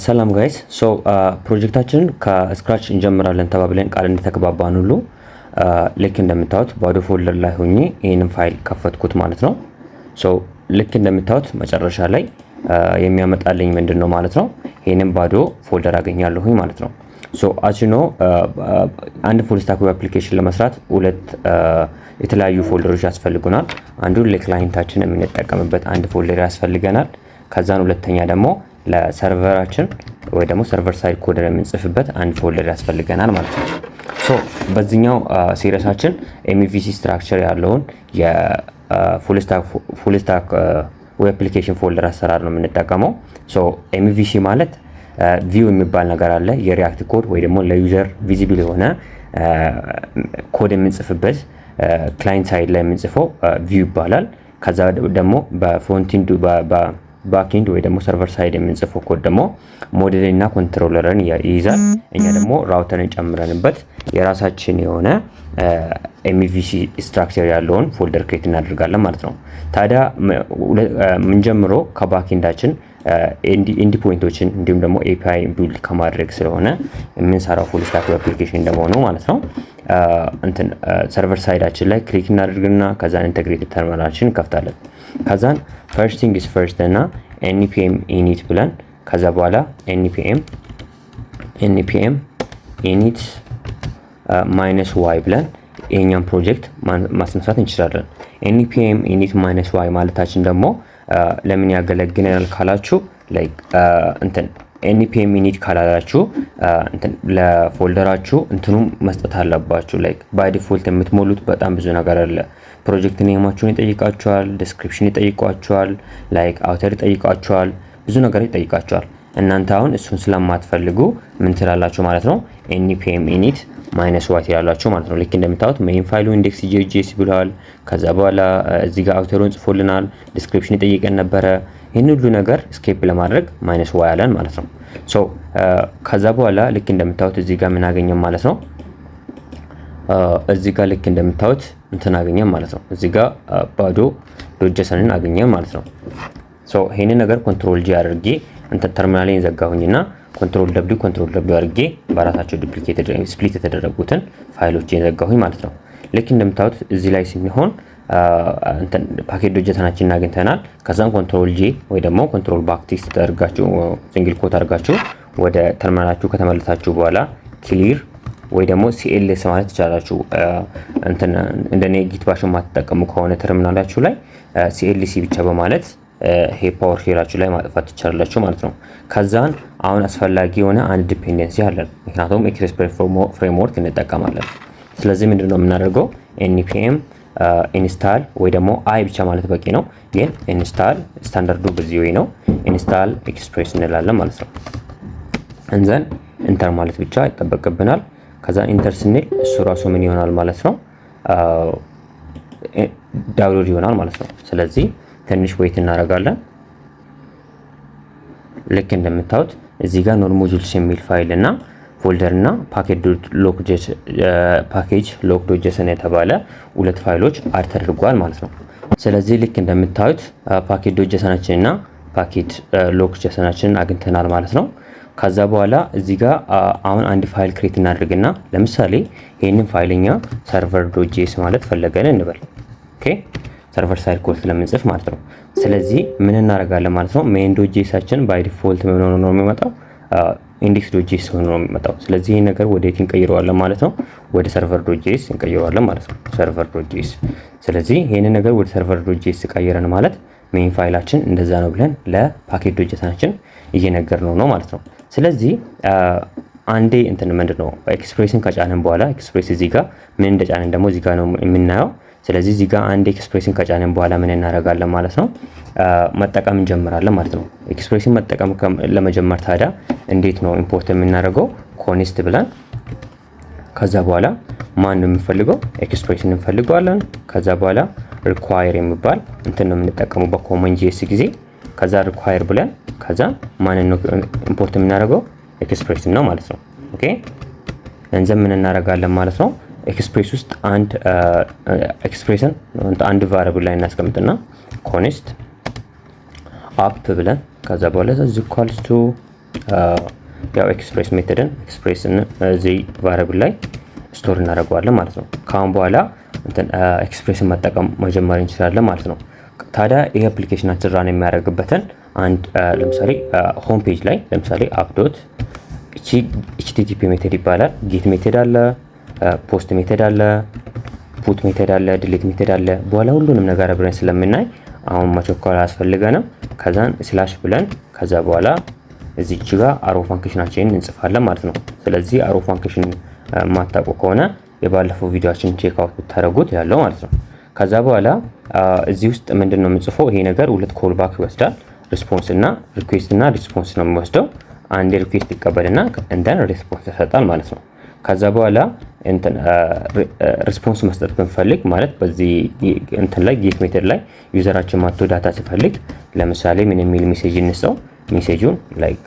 ሰላም ጋይስ ፕሮጀክታችንን ከስክራች እንጀምራለን ተባብለን ቃል እንደተከባባን ሁሉ ልክ እንደምታዩት ባዶ ፎልደር ላይ ሆኜ ይሄንን ፋይል ከፈትኩት ማለት ነው። ልክ እንደምታዩት መጨረሻ ላይ የሚያመጣልኝ ምንድነው ማለት ነው ይሄንን ባዶ ፎልደር አገኛለሁኝ ማለት ነው። as you know አንድ ፉል ስታክ ዌብ አፕሊኬሽን ለመስራት ሁለት የተለያዩ ፎልደሮች ያስፈልጉናል። አንዱ ለክላይንታችን የምንጠቀምበት አንድ ፎልደር ያስፈልገናል። ከዛን ሁለተኛ ደግሞ ለሰርቨራችን ወይ ደግሞ ሰርቨር ሳይድ ኮደር የምንጽፍበት አንድ ፎልደር ያስፈልገናል ማለት ነው። በዚህኛው ሲሪየሳችን ኤምቪሲ ስትራክቸር ያለውን የፉል ስታክ ዌብ አፕሊኬሽን ፎልደር አሰራር ነው የምንጠቀመው። ኤምቪሲ ማለት ቪው የሚባል ነገር አለ። የሪያክት ኮድ ወይ ደግሞ ለዩዘር ቪዚብል የሆነ ኮድ የምንጽፍበት ክላይንት ሳይድ ላይ የምንጽፈው ቪው ይባላል። ከዛ ደግሞ በፍሮንቲንድ ባክኤንድ ወይ ደግሞ ሰርቨር ሳይድ የምንጽፈው ኮድ ደግሞ ሞዴል እና ኮንትሮለርን ይይዛል። እኛ ደግሞ ራውተርን ጨምረንበት የራሳችን የሆነ ኤምቪሲ ስትራክቸር ያለውን ፎልደር ክሬት እናደርጋለን ማለት ነው። ታዲያ ምን ጀምሮ ከባክኤንዳችን ኤንዲ ፖይንቶችን እንዲሁም ደግሞ ኤፒአይ ቢልድ ከማድረግ ስለሆነ የምንሰራው ፉል ስታክ አፕሊኬሽን እንደሆነ ማለት ነው። ሰርቨር ሳይዳችን ላይ ክሊክ እናደርግና ከዛን ኢንተግሬትድ ተርሚናላችን እንከፍታለን። ከዛን ፈርስት ቲንግ ኢዝ ፈርስት እና npm init ብለን ከዛ በኋላ npm init -y ብለን የኛን ፕሮጀክት ማስነሳት እንችላለን። npm init -y ማለታችን ደግሞ ለምን ያገለግለናል ካላችሁ ላይክ npm init ካላላችሁ ለፎልደራችሁ እንትኑም መስጠት አለባችሁ። ላይክ ባይ ዲፎልት የምትሞሉት በጣም ብዙ ነገር አለ። ፕሮጀክት ኔማችሁን ይጠይቃችኋል፣ ዲስክሪፕሽን ይጠይቃችኋል፣ ላይክ አውተር ይጠይቃችኋል፣ ብዙ ነገር ይጠይቃችኋል። እናንተ አሁን እሱን ስለማትፈልጉ ምን ትላላችሁ ማለት ነው npm init -y ትላላችሁ ማለት ነው። ልክ እንደምታዩት ሜን ፋይሉ index.js ብለዋል። ከዛ በኋላ እዚህ ጋር አውተሩን ጽፎልናል፣ ዲስክሪፕሽን ይጠይቀን ነበረ። ይሄን ሁሉ ነገር ስኬፕ ለማድረግ -y አለን ማለት ነው። ከዛ በኋላ ልክ እንደምታዩት እዚህ ጋር ምን አገኘን ማለት ነው። እዚህ ጋር ልክ እንደምታዩት እንትን አገኘን ማለት ነው። እዚህ ጋር ባዶ ዶጀሰንን አገኘን ማለት ነው። ይሄንን ነገር ኮንትሮል ጂ አድርጌ ተርሚናሌን ዘጋሁኝና ኮንትሮል ደብሊው አድርጌ በራሳቸው ዱፕሊኬትድ ስፕሊት የተደረጉትን ፋይሎች ዘጋሁኝ ማለት ነው። ልክ እንደምታዩት እዚህ ላይ ሲሆን ፓኬት ዶጀሰናችንን አግኝተናል። ከዛም ኮንትሮል ጂ ወይ ደግሞ ኮንትሮል ባክ ቴክስት ተደርጋችሁ ሲንግል ኮት አድርጋችሁ ወደ ተርሚናላችሁ ከተመለሳችሁ በኋላ ክሊር ወይ ደግሞ ሲኤልኤስ ማለት ትችላላችሁ። እንደኔ ጊት ባሽ ማትጠቀሙ ከሆነ ተርሚናላችሁ ላይ ሲኤልሲ ብቻ በማለት ይሄ ፓወር ሼላችሁ ላይ ማጥፋት ትችላላችሁ ማለት ነው። ከዛን አሁን አስፈላጊ የሆነ አንድ ዲፔንደንሲ አለን፣ ምክንያቱም ኤክስፕሬስ ፍሬምወርክ እንጠቀማለን። ስለዚህ ምንድነው የምናደርገው npm ኢንስታል ወይ ደግሞ አይ ብቻ ማለት በቂ ነው። ግን ኢንስታል ስታንዳርዱ በዚህ ወይ ነው ኢንስታል ኤክስፕሬስ እንላለን ማለት ነው። እንዘን ኢንተር ማለት ብቻ ይጠበቅብናል። ከዛ ኢንተር ስንል እሱ ራሱ ምን ይሆናል ማለት ነው ዳውንሎድ ይሆናል ማለት ነው። ስለዚህ ትንሽ ዌይት እናደርጋለን። ልክ እንደምታዩት እዚህ ጋር ኖር ሞጁልስ የሚል ፋይል እና ፎልደር እና ፓኬጅ ሎክ.json የተባለ ሁለት ፋይሎች አድ ተደርጓል ማለት ነው። ስለዚህ ልክ እንደምታዩት ፓኬጅ ዶጀሰናችን እና ፓኬጅ ሎክ.jsonናችንን አግኝተናል ማለት ነው። ከዛ በኋላ እዚህ ጋር አሁን አንድ ፋይል ክሬት እናድርግና ለምሳሌ ይሄንን ፋይልኛ server.js ማለት ፈለገን እንበል። ኦኬ ሰርቨር ሳይድ ኮድ ስለምንጽፍ ማለት ነው። ስለዚህ ምን እናደርጋለን ማለት ነው main.jsአችን ባይ ዲፎልት ምን ሆኖ ነው የሚመጣው index.js ሆኖ ነው የሚመጣው። ስለዚህ ይሄን ነገር ወዴት እንቀይረዋለን ማለት ነው ወደ server.js እንቀይረዋለን ማለት ነው server.js። ስለዚህ ይሄንን ነገር ወደ server.js ቀይረን ማለት ሜን ፋይላችን እንደዛ ነው ብለን ለፓኬጅ ዶጀሰናችን እየነገርነው ነው ማለት ነው። ስለዚህ አንዴ ምንድነው ኤክስፕሬስን ከጫነን በኋላ ኤክስፕሬስ እዚህ ጋር ምን እንደጫነን ደግሞ እዚህ ጋር ነው የምናየው። ስለዚህ እዚህ ጋር አንዴ ኤክስፕሬስን ከጫነን በኋላ ምን እናደርጋለን ማለት ነው መጠቀም እንጀምራለን ማለት ነው። ኤክስፕሬስን መጠቀም ለመጀመር ታዲያ እንዴት ነው ኢምፖርት የምናደርገው ኮንስት ብለን ከዛ በኋላ ማን ነው የምንፈልገው ኤክስፕሬስን እንፈልገዋለን። ከዛ በኋላ require የሚባል ነው የምንጠቀመው በኮመን ጂኤስ ጊዜ። ከዛ require ብለን ከዛ ማን ነው ኢምፖርት የምናደርገው ኤክስፕሬስ ነው ማለት ነው። ኦኬ እንዘን ምን እናደርጋለን ማለት ነው ኤክስፕሬስ ውስጥ ኤክስፕሬስን አንድ ቫሪያብል ላይ እናስቀምጥና ኮንስት አፕ ብለን ከዛ በኋላ ኢኳልስ ቱ ያው ኤክስፕሬስ ሜተድን ኤክስፕሬስን እዚህ ቫሪያብል ላይ ስቶር እናደርገዋለን ማለት ነው። ካሁን በኋላ እንትን ኤክስፕሬስን መጠቀም መጀመር እንችላለን ማለት ነው። ታዲያ ይሄ አፕሊኬሽናችን ራን የሚያደርግበትን አንድ ለምሳሌ ሆም ፔጅ ላይ ለምሳሌ አፕዶት ኤችቲቲፒ ሜተድ ይባላል። ጌት ሜተድ አለ፣ ፖስት ሜተድ አለ፣ ፑት ሜተድ አለ፣ ዲሊት ሜተድ አለ። በኋላ ሁሉንም ነገር አብረን ስለምናይ አሁን መቸኮል አያስፈልገንም። ከዛን ስላሽ ብለን ከዛ በኋላ እዚች ጋር አሮ ፋንክሽናችንን እንጽፋለን ማለት ነው። ስለዚህ አሮ ፋንክሽን ማታውቁ ከሆነ የባለፈው ቪዲዮአችን ቼክ አውት ብታደርጉት ያለው ማለት ነው። ከዛ በኋላ እዚህ ውስጥ ምንድነው የምንጽፈው? ይሄ ነገር ሁለት ኮል ባክ ይወስዳል። ሪስፖንስ እና ሪኩዌስት እና ሪስፖንስ ነው የሚወስደው። አንድ ሪኩዌስት ይቀበልና እንደን ሪስፖንስ ይሰጣል ማለት ነው። ከዛ በኋላ እንትን ሪስፖንስ መስጠት ብንፈልግ ማለት በዚህ እንትን ላይ ጌት ሜተድ ላይ ዩዘራችን ማቶ ዳታ ሲፈልግ ለምሳሌ ምን የሚል ሜሴጅ እንስጠው? ሜሴጁን ላይክ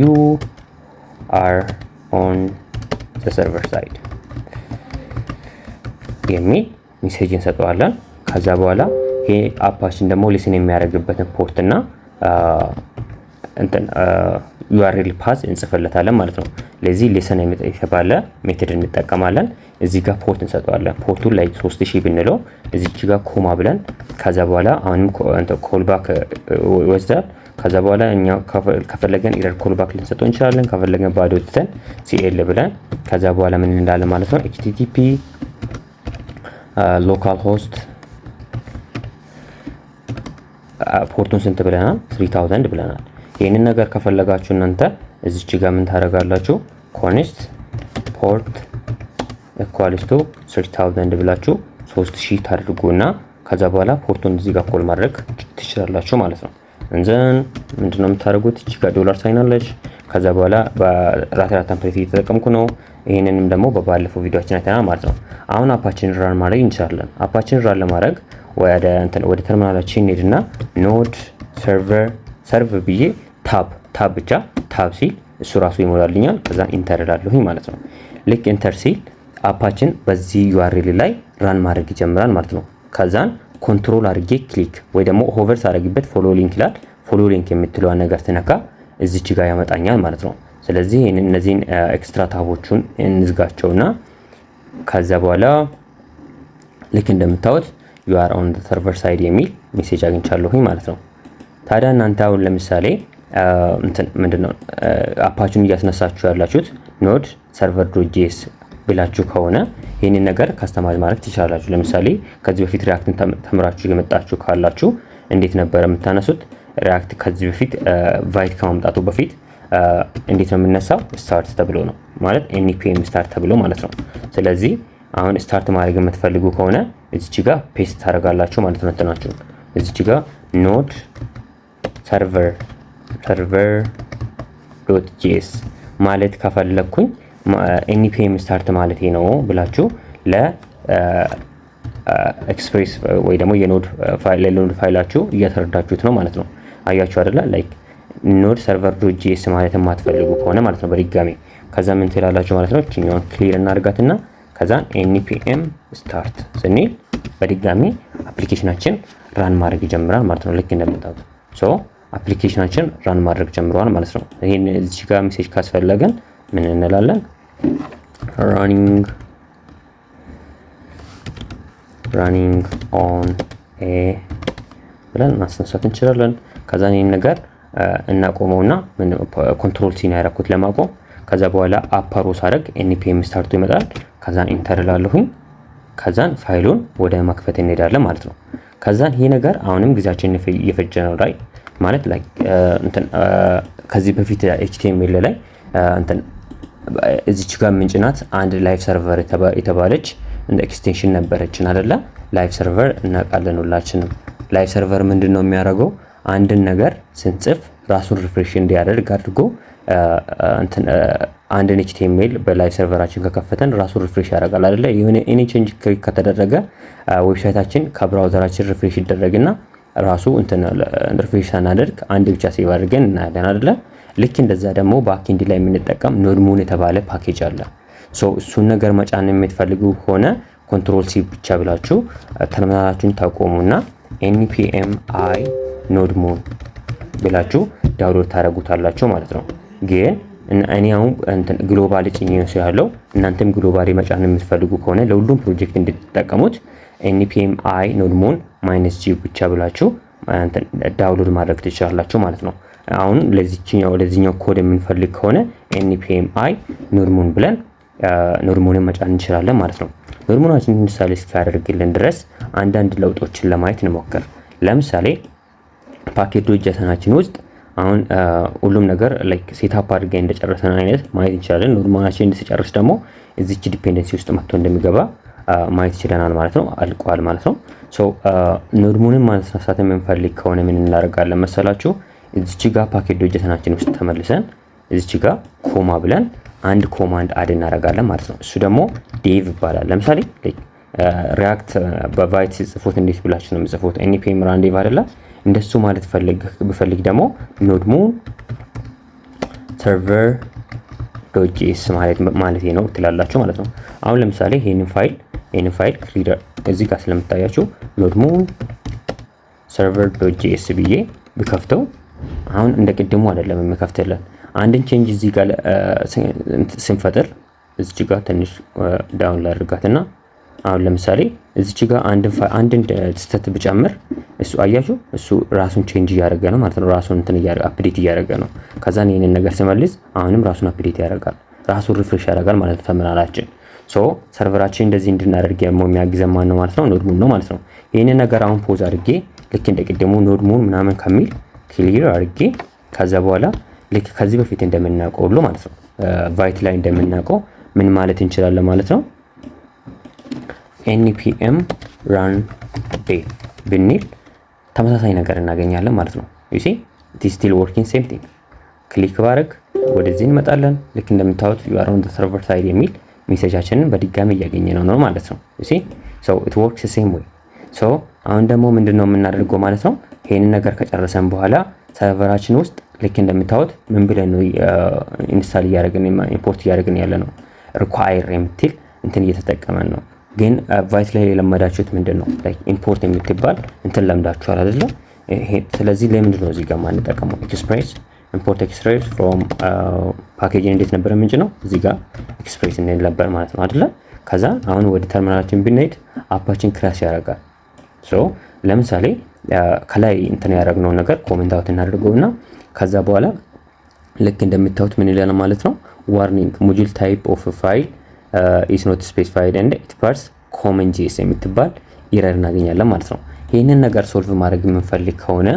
ዩ አር ኦን ዘ ሰርቨር ሳይድ የሚል ሜሴጅ እንሰጠዋለን። ከዛ በኋላ ይሄ አፓችን ደግሞ ሊስን የሚያደርግበትን ፖርት እና እንትን ዩአርኤል ፓዝ እንጽፍለታለን ማለት ነው። ለዚህ ሊስን የተባለ ሜተድ እንጠቀማለን። እዚህ ጋር ፖርት እንሰጠዋለን። ፖርቱን ላይ 3000 ብንለው እዚች ጋር ኮማ ብለን ከዛ በኋላ አሁንም ኮልባክ ይወስዳል። ከዛ በኋላ እኛ ከፈለገን ኢረር ኮልባክ ልንሰጠው እንችላለን። ከፈለገን ባዶ ትተን ሲኤል ብለን ከዛ በኋላ ምን እንዳለ ማለት ነው ኤችቲቲፒ ሎካል ሆስት ፖርቱን ስንት ብለናል? 3000 ብለናል። ይሄንን ነገር ከፈለጋችሁ እናንተ እዚች ጋር ምን ታደርጋላችሁ? ኮኔስት ፖርት ኢኳልስ ቱ 3000 ብላችሁ 3000 ታድርጉና ከዛ በኋላ ፖርቱን እዚህ ጋር ኮል ማድረግ ትችላላችሁ ማለት ነው። እንዘን ምንድነው የምታደርጉት? እቺ ጋር ዶላር ሳይን አለች። ከዛ በኋላ በራተራ ቴምፕሌት እየተጠቀምኩ ነው። ይሄንንም ደግሞ በባለፈው ቪዲዮአችን አይተናል ማለት ነው። አሁን አፓችን ራን ማድረግ እንችላለን። አፓችን ራን ለማድረግ ወደ ተርሚናላችን እንሄድና ኖድ ሰርቭ ብዬ ታብ ብቻ ታብ ሲል እሱ ራሱ ይሞላልኛል። ከዛ ኢንተር እላለሁኝ ማለት ነው። ልክ ኢንተር ሲል አፓችን በዚህ ዩአርኤል ላይ ራን ማድረግ ይጀምራል ማለት ነው። ከዛን ኮንትሮል አድርጌ ክሊክ ወይ ደግሞ ሆቨር ሳደርግበት ፎሎ ሊንክ ይላል። ፎሎ ሊንክ የምትለዋን ነገር ትነካ እዚች ጋር ያመጣኛል ማለት ነው። ስለዚህ እነዚህን ኤክስትራ ታቦቹን እንዝጋቸውና ከዛ በኋላ ልክ እንደምታዩት you are on the server side የሚል ሜሴጅ አግኝቻለሁኝ ማለት ነው። ታዲያ እናንተ አሁን ለምሳሌ እንትን ምንድነው አፓችሁን እያስነሳችሁ ያላችሁት ኖድ ሰርቨር ዶት.js ብላችሁ ከሆነ ይሄንን ነገር ካስተማይዝ ማድረግ ትችላላችሁ። ለምሳሌ ከዚህ በፊት ሪአክትን ተምራችሁ የመጣችሁ ካላችሁ እንዴት ነበር የምታነሱት? ሪአክት ከዚህ በፊት ቫይት ከማምጣቱ በፊት እንዴት ነው የምነሳው? ስታርት ተብሎ ነው ማለት npm ስታርት ተብሎ ማለት ነው። ስለዚህ አሁን ስታርት ማድረግ የምትፈልጉ ከሆነ እዚች ጋር ፔስት ታደርጋላችሁ ማለት ነው። እንትናችሁ እዚች ጋር ኖድ ሰርቨር ዶት ጄኤስ ማለት ከፈለኩኝ npm ስታርት ማለት ነው ብላችሁ ለኤክስፕሬስ ወይ ደግሞ የኖድ ፋይላችሁ እያተረዳችሁት ነው ማለት ነው። አያችሁ አይደለ? ላይክ ኖድ ሰርቨር ዶት ጄኤስ ማለት የማትፈልጉ ከሆነ ማለት ነው በድጋሚ ከዛ ምን ትላላችሁ ማለት ነው። እቺኛውን ክሊር እናድርጋትና ከዛ npm ስታርት ስንል በድጋሚ አፕሊኬሽናችን ራን ማድረግ ይጀምራል ማለት ነው። ልክ እንደምታዩት ሶ አፕሊኬሽናችን ራን ማድረግ ጀምሯል ማለት ነው። ይሄን እዚህ ጋር ሜሴጅ ካስፈለገን ምን እንላለን? running on a ብለን ማስነሳት እንችላለን። ከዛ ይሄን ነገር እናቆመውና ኮንትሮል ሲ ያደረኩት ለማቆም ከዛ በኋላ አፓሮ ሳደርግ npm ስታርቱ ይመጣል። ከዛን ኢንተር እላለሁኝ። ከዛን ፋይሉን ወደ መክፈት እንሄዳለን ማለት ነው። ከዛን ይሄ ነገር አሁንም ጊዜያችንን እየፈጀ ነው ላይ ማለት ላይ እንትን ከዚህ በፊት HTML ላይ እንትን እዚች ጋር ምንጭናት አንድ ላይቭ ሰርቨር የተባለች እንደ ኤክስቴንሽን ነበረችን አይደለ? ላይቭ ሰርቨር እናውቃለን ሁላችንም። ላይቭ ሰርቨር ምንድነው የሚያደርገው? አንድን ነገር ስንጽፍ ራሱን ሪፍሬሽ እንዲያደርግ አድርጎ እንትን አንድን HTML በላይቭ ሰርቨራችን ከከፈተን ራሱን ሪፍሬሽ ያደርጋል አይደለ? የሆነ ኤኒ ቼንጅ ከተደረገ ዌብሳይታችን ከብራውዘራችን ሪፍሬሽ ይደረግና ራሱ እንትን ሪፍሬሽ ሳናደርግ አንድ ብቻ ሴቭ አድርገን እናያለን አይደለ? ልክ እንደዛ ደግሞ ባክኤንድ ላይ የምንጠቀም ኖድሙን የተባለ ፓኬጅ አለ። ሶ እሱን ነገር መጫን የምትፈልጉ ሆነ ኮንትሮል ሲ ብቻ ብላችሁ ተርሚናላችሁን ታቆሙና npm i ኖድሙን ብላችሁ ዳውንሎድ ታደርጉታላችሁ ማለት ነው። ግን እኔ አሁን ግሎባል ጭኜ ነው ያለው። እናንተም ግሎባል መጫን የምትፈልጉ ከሆነ ለሁሉም ፕሮጀክት እንድትጠቀሙት npm i nodemon -g ብቻ ብላችሁ ዳውንሎድ ማድረግ ትችላላችሁ ማለት ነው። አሁን ለዚህኛው ኮድ የምንፈልግ ከሆነ npm i nodemon ብለን ኖድሞንን መጫን እንችላለን ማለት ነው። ኖድሞናችን ምሳሌ እስኪያደርግልን ድረስ አንዳንድ ለውጦችን ለማየት እንሞክር። ለምሳሌ ፓኬት ዶጀተናችን ውስጥ አሁን ሁሉም ነገር ላይክ ሴትአፕ አድርገን እንደጨረሰን አይነት ማየት እንችላለን። ኖድሞናችን እንደጨረስ ደግሞ እዚች ዲፔንደንሲ ውስጥ መጥቶ እንደሚገባ ማየት ይችላል ማለት ነው። አልቋል ማለት ነው። ሶ ኖድሞንን ማንሳት የምንፈልግ ከሆነ ምን እናደርጋለን መሰላችሁ? እዚች ጋር ፓኬት ዶጀተናችን ውስጥ ተመልሰን እዚች ጋር ኮማ ብለን አንድ ኮማንድ አድ እናደርጋለን ማለት ነው። እሱ ደግሞ ዴቭ ይባላል። ለምሳሌ ሪያክት በቫይት ሲጽፉት እንዴት ብላችሁ ነው የምጽፉት? npm run dev አይደለ? እንደሱ ማለት ብፈልግ ደግሞ nodemon server.js ማለት ነው ትላላችሁ ማለት ነው። አሁን ለምሳሌ ይሄንን ፋይል ክሊር እዚህ ጋር ስለምታያችሁ nodemon server.js ብዬ ብከፍተው አሁን እንደቀደሙ አይደለም የምከፍተለን። አንድን ቼንጅ እዚህ ጋር ስንፈጥር እዚህ ጋር ትንሽ ዳውን ላድርጋትና አሁን ለምሳሌ እዚህ ጋር አንድን ስህተት ብጨምር እሱ አያችሁ እሱ ራሱን ቼንጅ እያደረገ ነው ማለት ነው። ራሱን አፕዴት እያደረገ ነው። ከዛን ይሄንን ነገር ሲመልስ አሁንም ራሱን አፕዴት ያደርጋል፣ ራሱን ሪፍሬሽ ያደርጋል ማለት ነው ተርሚናላችን። ሶ ሰርቨራችን እንደዚህ እንድናደርግ የሚያግዘን ማን ነው ማለት ነው? ኖድሞን ነው ማለት ነው። ይሄንን ነገር አሁን ፖዝ አድርጌ ልክ እንደቀደሙ ኖድሞን ምናምን ከሚል ክሊር አድርጌ ከዛ በኋላ ልክ ከዚህ በፊት እንደምናውቀው ሁሉ ማለት ነው ቫይት ላይ እንደምናውቀው ምን ማለት እንችላለን ማለት ነው? npm run dev ብንል ተመሳሳይ ነገር እናገኛለን ማለት ነው። you see it is still working same thing። ክሊክ ባረግ ወደዚህ እንመጣለን። ልክ እንደምታዩት you are on the server side የሚል ሜሴጃችንን በድጋሚ እያገኘነው ነው ማለት ነው። you see so it works the same way። so አሁን ደግሞ ምንድነው የምናደርገው ማለት ነው? ይሄንን ነገር ከጨረሰን በኋላ ሰርቨራችን ውስጥ ልክ እንደምታዩት ምን ብለን ነው ኢንስታል እያደረግን ኢምፖርት እያደረግን ያለ ነው? require የምትል እየተጠቀመን ነው። ግን ቫይት ላይ የለመዳችሁት ምንድነው ላይክ ኢምፖርት የምትባል ለምዳችኋል አይደለ? ስለዚህ ለምንድን ነው እዚህ ጋር ማንጠቀመው? ኤክስፕሬስ ኢምፖርት ኤክስፕሬስ ፍሮም ፓኬጅ እንዴት ነበር ምንጭ ነው እዚህ ጋር ኤክስፕሬስ ነበር ማለት ነው አይደለ? ከዛ አሁን ወደ ተርሚናላችን ብንሄድ አፓችን ክራሽ ያደርጋል። ሶ ለምሳሌ ከላይ ያደረግነው ነገር ኮሜንት አውት እናደርገውና ከዛ በኋላ ልክ እንደምታዩት ምን ይላል ማለት ነው? ዋርኒንግ ሞጁል ታይፕ ኦፍ ፋይል is not specified and it parts common js የምትባል ኢረር እናገኛለን ማለት ነው። ይሄንን ነገር ሶልቭ ማድረግ የምንፈልግ ከሆነ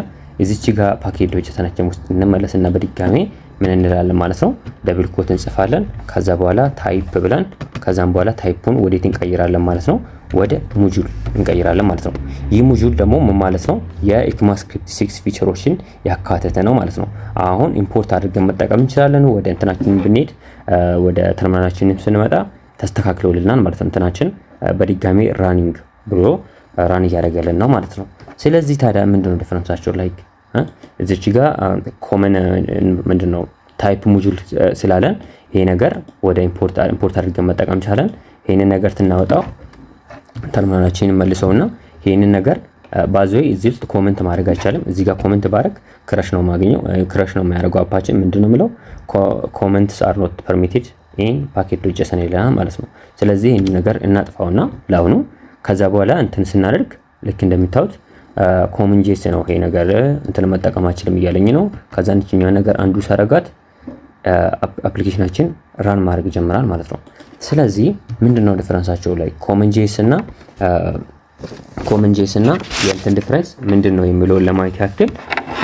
እዚች ጋር ፓኬጅ ዶጀተናችን ውስጥ እንመለስና በድጋሚ ምን እንላለን ማለት ነው? ደብል ኮት እንጽፋለን። ከዛ በኋላ ታይፕ ብለን ከዛም በኋላ ታይፑን ወዴት እንቀይራለን ማለት ነው? ወደ ሞጁል እንቀይራለን ማለት ነው። ይህ ሞጁል ደግሞ ምን ማለት ነው? የኢክማስክሪፕት 6 ፊቸሮችን ያካተተ ነው ማለት ነው። አሁን ኢምፖርት አድርገን መጠቀም እንችላለን። ወደ እንትናችን ብንሄድ ወደ ተርሚናላችን ስንመጣ ተስተካክለውልናል ማለት ነው። እንትናችን በድጋሚ ራኒንግ ብሎ ራን እያደረገልን ነው ማለት ነው። ስለዚህ ታዲያ ምንድነው ዲፈረንሳቸው? ላይክ እዚች ጋር ኮመን ምንድነው ታይፕ ሞጁል ስላለን ይሄ ነገር ወደ ኢምፖርት አድርገን መጠቀም ቻለን። ይሄንን ነገር ትናወጣው ተርሚናላችንን መልሰውና ይሄንን ነገር ባዝዌ እዚህ ውስጥ ኮሜንት ማድረግ አይቻልም። እዚህ ጋር ኮሜንት ባረግ ክራሽ ነው ማግኘው ክራሽ ነው የሚያደርገው አፓችን። ምንድነው የሚለው ኮሜንትስ አር ኖት ፐርሚትድ ኢን ፓኬት ዶጀሰን ይላል ማለት ነው። ስለዚህ ይሄን ነገር እናጥፋውና ላውኑ ከዛ በኋላ ስናደርግ ልክ እንደምታዩት ኮመን ጄስ ነው ይሄ ነገር መጠቀም አይችልም እያለኝ ነው። ከዛ እንችኛው ነገር አንዱ ሳረጋት አፕሊኬሽናችን ራን ማድረግ ጀምራል ማለት ነው። ስለዚህ ምንድነው ዲፈረንሳቸው? ላይ ኮመን ጄስ እና ዲፈረንስ ምንድነው የሚለው ለማየት ያክል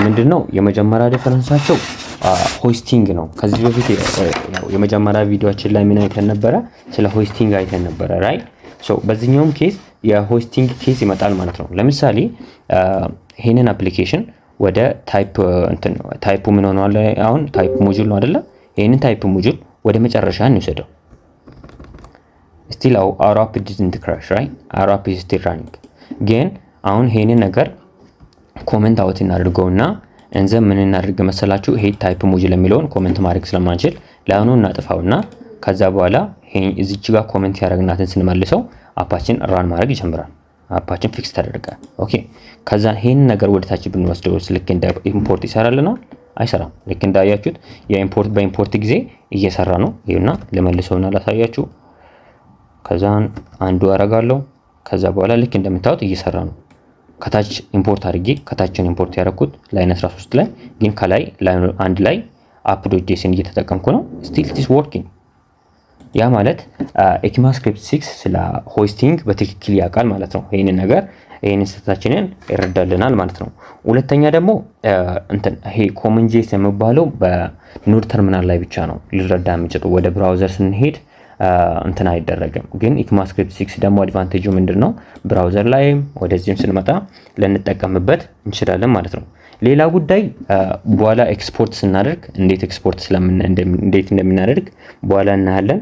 ምንድነው የመጀመሪያ ዲፈረንሳቸው ሆስቲንግ ነው። ከዚህ በፊት የመጀመሪያ ቪዲዮአችን ላይ ምን አይተን ነበረ? ስለ ሆስቲንግ አይተን ነበረ ራይት። ሶ በዚህኛውም ኬስ የሆስቲንግ ኬስ ይመጣል ማለት ነው። ለምሳሌ ይሄንን አፕሊኬሽን ወደ ታይፑ ምን ሆኗል? አሁን ታይፕ ሞጁል ነው አይደለ? ይሄንን ታይፕ ሞጁል ወደ መጨረሻ እንውሰደው። still our app didn't crash right? our app is still running። ግን አሁን ይሄንን ነገር ኮሜንት አውት እናድርገውና ምን እናድርግ መሰላችሁ? ይሄ ታይፕ ሞጁል የሚለውን ኮሜንት ማድረግ ስለማንችል ለአሁኑ እናጥፋውና ከዛ በኋላ እዚች ጋር ኮሜንት ያደረግናትን ስንመልሰው አፓችን ራን ማድረግ ይጀምራል። አፓችን ፊክስ ተደርጓል። ኦኬ ከዛ ይሄን ነገር ወደታች ብንወስደው ልክ እንደ ኢምፖርት ይሰራልናል አይሰራም። ልክ እንዳያችሁት የኢምፖርት በኢምፖርት ጊዜ እየሰራ ነው። ይሄና ለመልሰውና ላሳያችሁ። ከዛን አንዱ አረጋለሁ። ከዛ በኋላ ልክ እንደምታዩት እየሰራ ነው። ከታች ኢምፖርት አድርጌ ከታችን ኢምፖርት ያደረኩት ላይን 13 ላይ ግን ከላይ አንድ ላይ app.json እየተጠቀምኩ ነው። still it is working። ያ ማለት ECMAScript 6 ስለ ሆስቲንግ በትክክል ያውቃል ማለት ነው። ይሄንን ስህተታችንን ይረዳልናል ማለት ነው። ሁለተኛ ደግሞ ይሄ ኮመን ጄስ የሚባለው በኖድ ተርሚናል ላይ ብቻ ነው ሊረዳ የሚችለው። ወደ ብራውዘር ስንሄድ አይደረግም። ግን ECMAScript 6 ደግሞ አድቫንቴጁ ምንድነው? ብራውዘር ላይም ወደዚህም ስንመጣ ልንጠቀምበት እንችላለን ማለት ነው። ሌላ ጉዳይ በኋላ ኤክስፖርት ስናደርግ እንዴት እንደምናደርግ በኋላ እናያለን።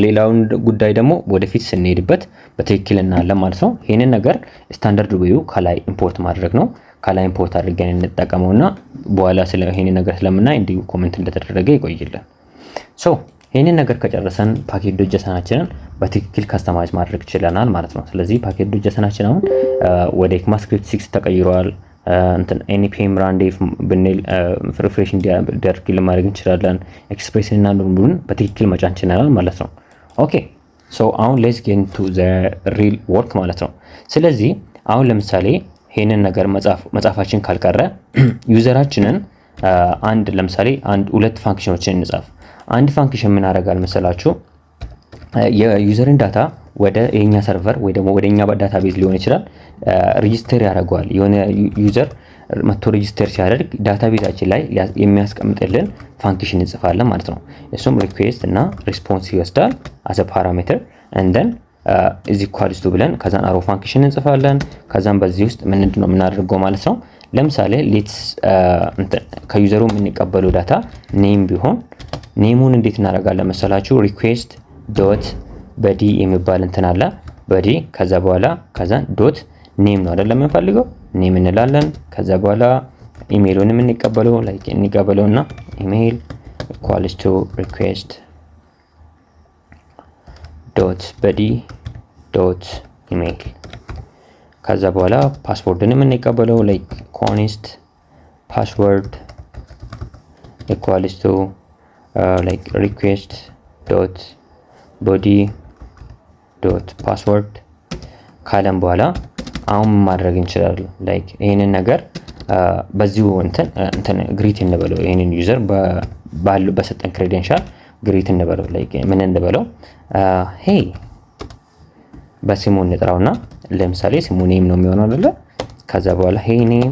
ሌላውን ጉዳይ ደግሞ ወደፊት ስንሄድበት በትክክል እናያለን ማለት ነው። ይሄንን ነገር ስታንዳርድ ዌዩ ከላይ ኢምፖርት ማድረግ ነው። ከላይ ኢምፖርት አድርገን እንጠቀመውና በኋላ ይሄንን ነገር ስለምናይ እንዲሁ ኮሜንት እንደተደረገ ይቆይልን። ይሄንን ነገር ከጨረሰን ፓኬጅ.json በትክክል ከስተማይዝ ማድረግ ይችላል ማለት ነው። ስለዚህ ፓኬጅ.json አሁን ወደ ECMAScript 6 ተቀይሯል። npm run dev ብንል ሪፍሬሽ እንዲያደርግ ለማድረግ እንችላለን። ኤክስፕሬሽን እና ኖርሙን በትክክል መጫን እንችላለን ማለት ነው። ኦኬ አሁን let's get into the real work ማለት ነው። ስለዚህ አሁን ለምሳሌ ይሄንን ነገር መጻፋችን ካልቀረ ዩዘራችንን ለምሳሌ ሁለት ፋንክሽኖችን እንጻፍ። አንድ ፋንክሽን ምን ያደርጋል መሰላችሁ? የዩዘርን ዳታ ወደ የኛ ሰርቨር ወይ ደግሞ ወደኛ ዳታቤዝ ሊሆን ይችላል ሬጂስተር ያደርገዋል። የሆነ ዩዘር መጥቶ ሬጂስተር ሲያደርግ ዳታቤዛችን ላይ የሚያስቀምጥልን ፋንክሽን እንጽፋለን ማለት ነው። እሱም ሪኩዌስት እና ሪስፖንስ ይወስዳል as a parameter and then is equals to ብለን ከዛን አሮ ፋንክሽን እንጽፋለን። ከዛን በዚህ ውስጥ ምንድነው የምናደርገው ማለት ነው። ለምሳሌ ሌትስ ከዩዘሩ የምንቀበለው ዳታ ኔም ቢሆን ኔሙን እንዴት እናደርጋለን መሰላችሁ? ሪኩዌስት ዶት በዲ የሚባል አለ በዲ ከዛ በኋላ ዶት ኔም ነው አይደለም የምንፈልገው ኔም እንላለን። ከዛ በኋላ ኢሜይሉን እንቀበለውና ኢሜይል ኢኳልስ ቱ ሪኩዌስት ዶት በዲ ዶት ኢሜይል። ከዛ በኋላ ፓስወርድን የምንቀበለው ኮንስት ፓስወርድ ኢኳልስ ቱ request dot body dot password ካለን በኋላ አሁን ማድረግ እንችላለን። ይሄንን ነገር በዚሁ ግሪት እንበለው። ይሄንን ዩዘር በሰጠን ክሬዴንሻል ግሪት እንበለው። ምን እንበለው? ሄይ በስሙ እንጥራውና ለምሳሌ ስሙ ኔም ነው የሚሆነው አይደለ? ከዛ በኋላ ሄይ ኔም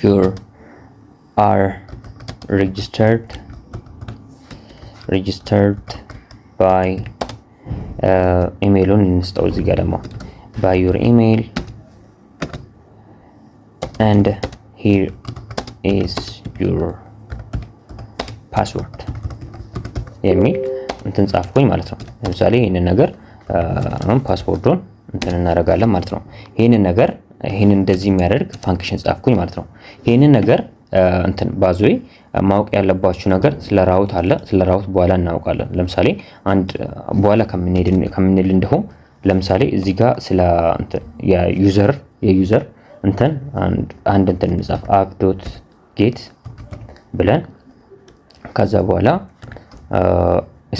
you are registered by ኢሜይሉን እንስጠው። እዚህ ጋር ደግሞ by your email and here is your password የሚል ጻፍኩኝ ማለት ነው። ለምሳሌ ይሄንን ነገር አሁን ፓስወርዱን እናደርጋለን ማለት ነው። ይሄንን እንደዚህ የሚያደርግ ፋንክሽን ጻፍኩኝ ማለት ነው። ይሄንን ነገር ባዙይ ማወቅ ያለባችሁ ነገር ስለ ራውት አለ። ስለ ራውት በኋላ እናውቃለን። ለምሳሌ በኋላ ከምንል እንደሆነ ለምሳሌ እዚህ ጋር ስለ የዩዘር አንድ እንጻፍ app.get ብለን ከዛ በኋላ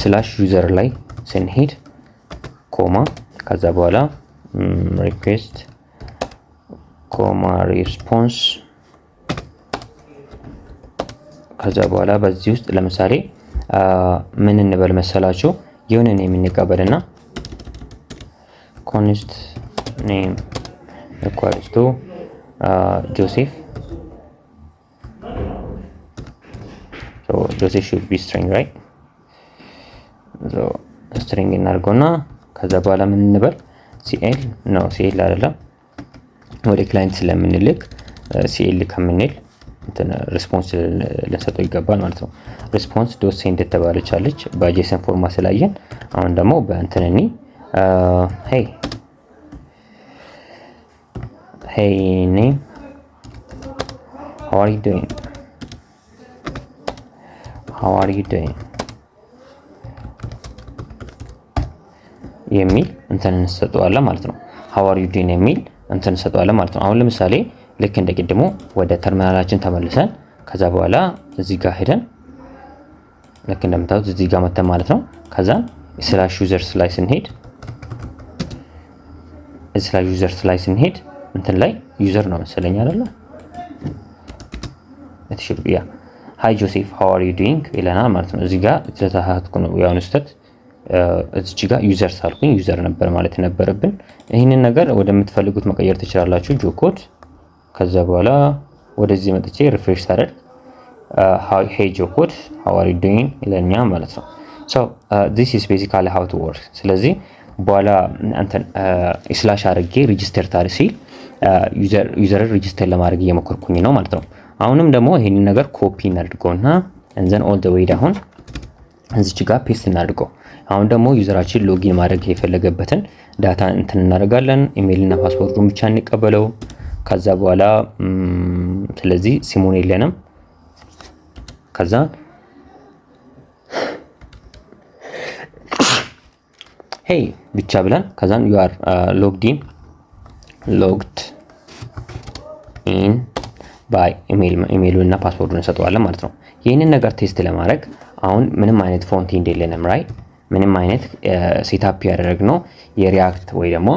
ስላሽ ዩዘር ላይ ስንሄድ ኮማ ከዛ በኋላ ሪኩዌስት ኮማ ሪስፖንስ ከዛ በኋላ በዚህ ውስጥ ለምሳሌ ምን እንበል መሰላችሁ? የሆነ ኔም እንቀበልና const name equals to Joseph. So Joseph should be string, right? So string እናርጎና ከዛ በኋላ ምን እንበል cl አይደለም ወደ ክላይንት ስለምንልክ cl ከምንል ሪስፖንስ ልንሰጠው ይገባል ማለት ነው። ሪስፖንስ ዶት ሴንድ ተባለች አለች በጄሰን ፎርማት ስላየን አሁን ደግሞ hey name how are you doing የሚል እንሰጠዋለን ማለት ነው። how are you doing የሚል እንሰጠዋለን ማለት ነው። አሁን ለምሳሌ ልክ እንደ ቅድሙ ወደ ተርሚናላችን ተመልሰን ከዛ በኋላ እዚህ ጋር ሄደን ልክ እንደምታዩት እዚህ ጋር መተን ማለት ነው። ከዛ ስላሽ ዩዘርስ ላይ ስንሄድ እንትን ላይ ዩዘር ነው መሰለኝ አይደለ? ያ ሃይ ጆሴፍ ሃው አር ዩ ዱይንግ ይለናል ማለት ነው። እዚህ ጋር ተሳሳትኩ ነው ያው ስህተት እዚህ ጋር ዩዘር ሳልኩኝ ዩዘር ነበር ማለት የነበረብን። ይህንን ነገር ወደምትፈልጉት መቀየር ትችላላችሁ ጆኮድ። ከዛ በኋላ ወደዚህ መጥቼ ሪፍሬሽ ሳደርግ ሄይ ጆኮድ ሃው አር ዩ ዱይንግ ይለኛል ማለት ነው። ሶ ዚስ ኢዝ ቤዚካሊ ሃው ቱ ወርክ። ስለዚህ በኋላ እንትን ስላሽ አድርጌ ሬጂስተር ታሪክ ሲል ዩዘር ሬጂስተር ለማድረግ እየሞከርኩኝ ነው ማለት ነው። አሁንም ደግሞ ይሄንን ነገር ኮፒ እናድርገውና እንዘን ኦል ዘ ዌይ ዳውን እዚች ጋር ፔስት እናድርገው። አሁን ደግሞ ዩዘራችን ሎጊን ማድረግ የፈለገበትን ዳታ እንትን እናደርጋለን። ኢሜይል እና ፓስወርዱን ብቻ እንቀበለው። ከዛ በኋላ ስለዚህ ሲሙን የለንም። ከዛ ሄይ ብቻ ብለን ከዛን you are logged in by ኢሜይሉን እና ፓስወርዱን እንሰጠዋለን ማለት ነው። ይህንን ነገር ቴስት ለማድረግ አሁን ምንም አይነት ፎንት ኤንድ የለንም ራይት። ምንም አይነት ሴትአፕ ያደረግነው የሪያክት ወይ ደግሞ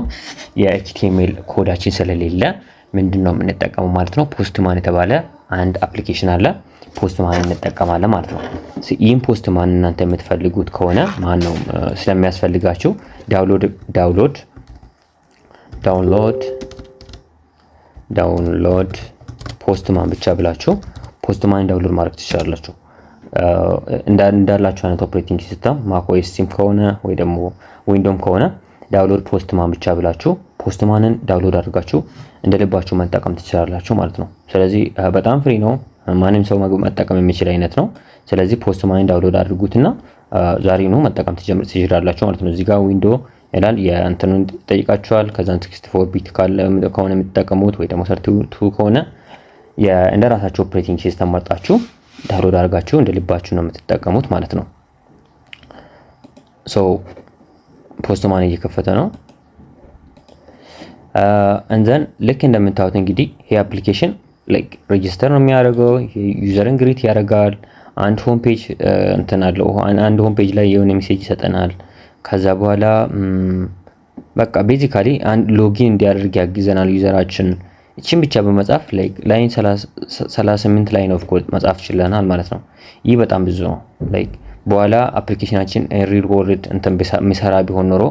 የኤችቲኤምኤል ኮዳችን ስለሌለ ምንድነው የምንጠቀመው ማለት ነው። ፖስትማን የተባለ አንድ አፕሊኬሽን አለ። ፖስትማን እንጠቀማለን ማለት ነው። ይህን ፖስትማን እናንተ የምትፈልጉት ከሆነ ማን ነው ስለሚያስፈልጋችሁ ዳውንሎድ ፖስትማን ብቻ ብላችሁ ፖስትማን ዳውንሎድ ማድረግ ትችላላችሁ። እንዳላችሁ አይነት ኦፕሬቲንግ ሲስተም ማክ ኦኤስ ከሆነ ወይ ደግሞ ዊንዶም ከሆነ ዳውንሎድ ፖስትማን ብቻ ብላችሁ ፖስትማንን ዳውንሎድ አድርጋችሁ እንደልባችሁ መጠቀም ትችላላችሁ ማለት ነው። ስለዚህ በጣም ፍሪ ነው። ማንም ሰው መጠቀም የሚችል አይነት ነው። ስለዚህ ፖስትማንን ዳውንሎድ አድርጉትና ዛሬውኑ መጠቀም ትችላላችሁ ማለት ነው። እዚህ ጋር ዊንዶ ይላል የእንትኑን ጠይቃችኋል። ከዛን 64 ቢት ከሆነ የምትጠቀሙት ወይ ደግሞ 32 ከሆነ እንደራሳችሁ ኦፕሬቲንግ ሲስተም መርጣችሁ ዳውንሎድ አድርጋችሁ እንደልባችሁ ነው የምትጠቀሙት ማለት ነው። ሶ ፖስትማን እየከፈተ ነው። እንዘን ልክ እንደምታዩት እንግዲህ ይሄ አፕሊኬሽን ላይክ ሬጂስተር ነው የሚያደርገው። ዩዘርን ግሪት ያደርጋል። አንድ ሆም ፔጅ እንትን አለው። አንድ ሆም ፔጅ ላይ የሆነ ሜሴጅ ይሰጠናል። ከዛ በኋላ በቃ ቤዚካሊ አንድ ሎጊን እንዲያደርግ ያግዘናል ዩዘራችን። እቺን ብቻ በመጻፍ ላይን 38 ላይን ኦፍ ኮድ መጻፍ ይችላልናል ማለት ነው። ይህ በጣም ብዙ ነው። ላይክ በኋላ አፕሊኬሽናችን ሪል ወርልድ እንትን የሚሰራ ቢሆን ኖሮ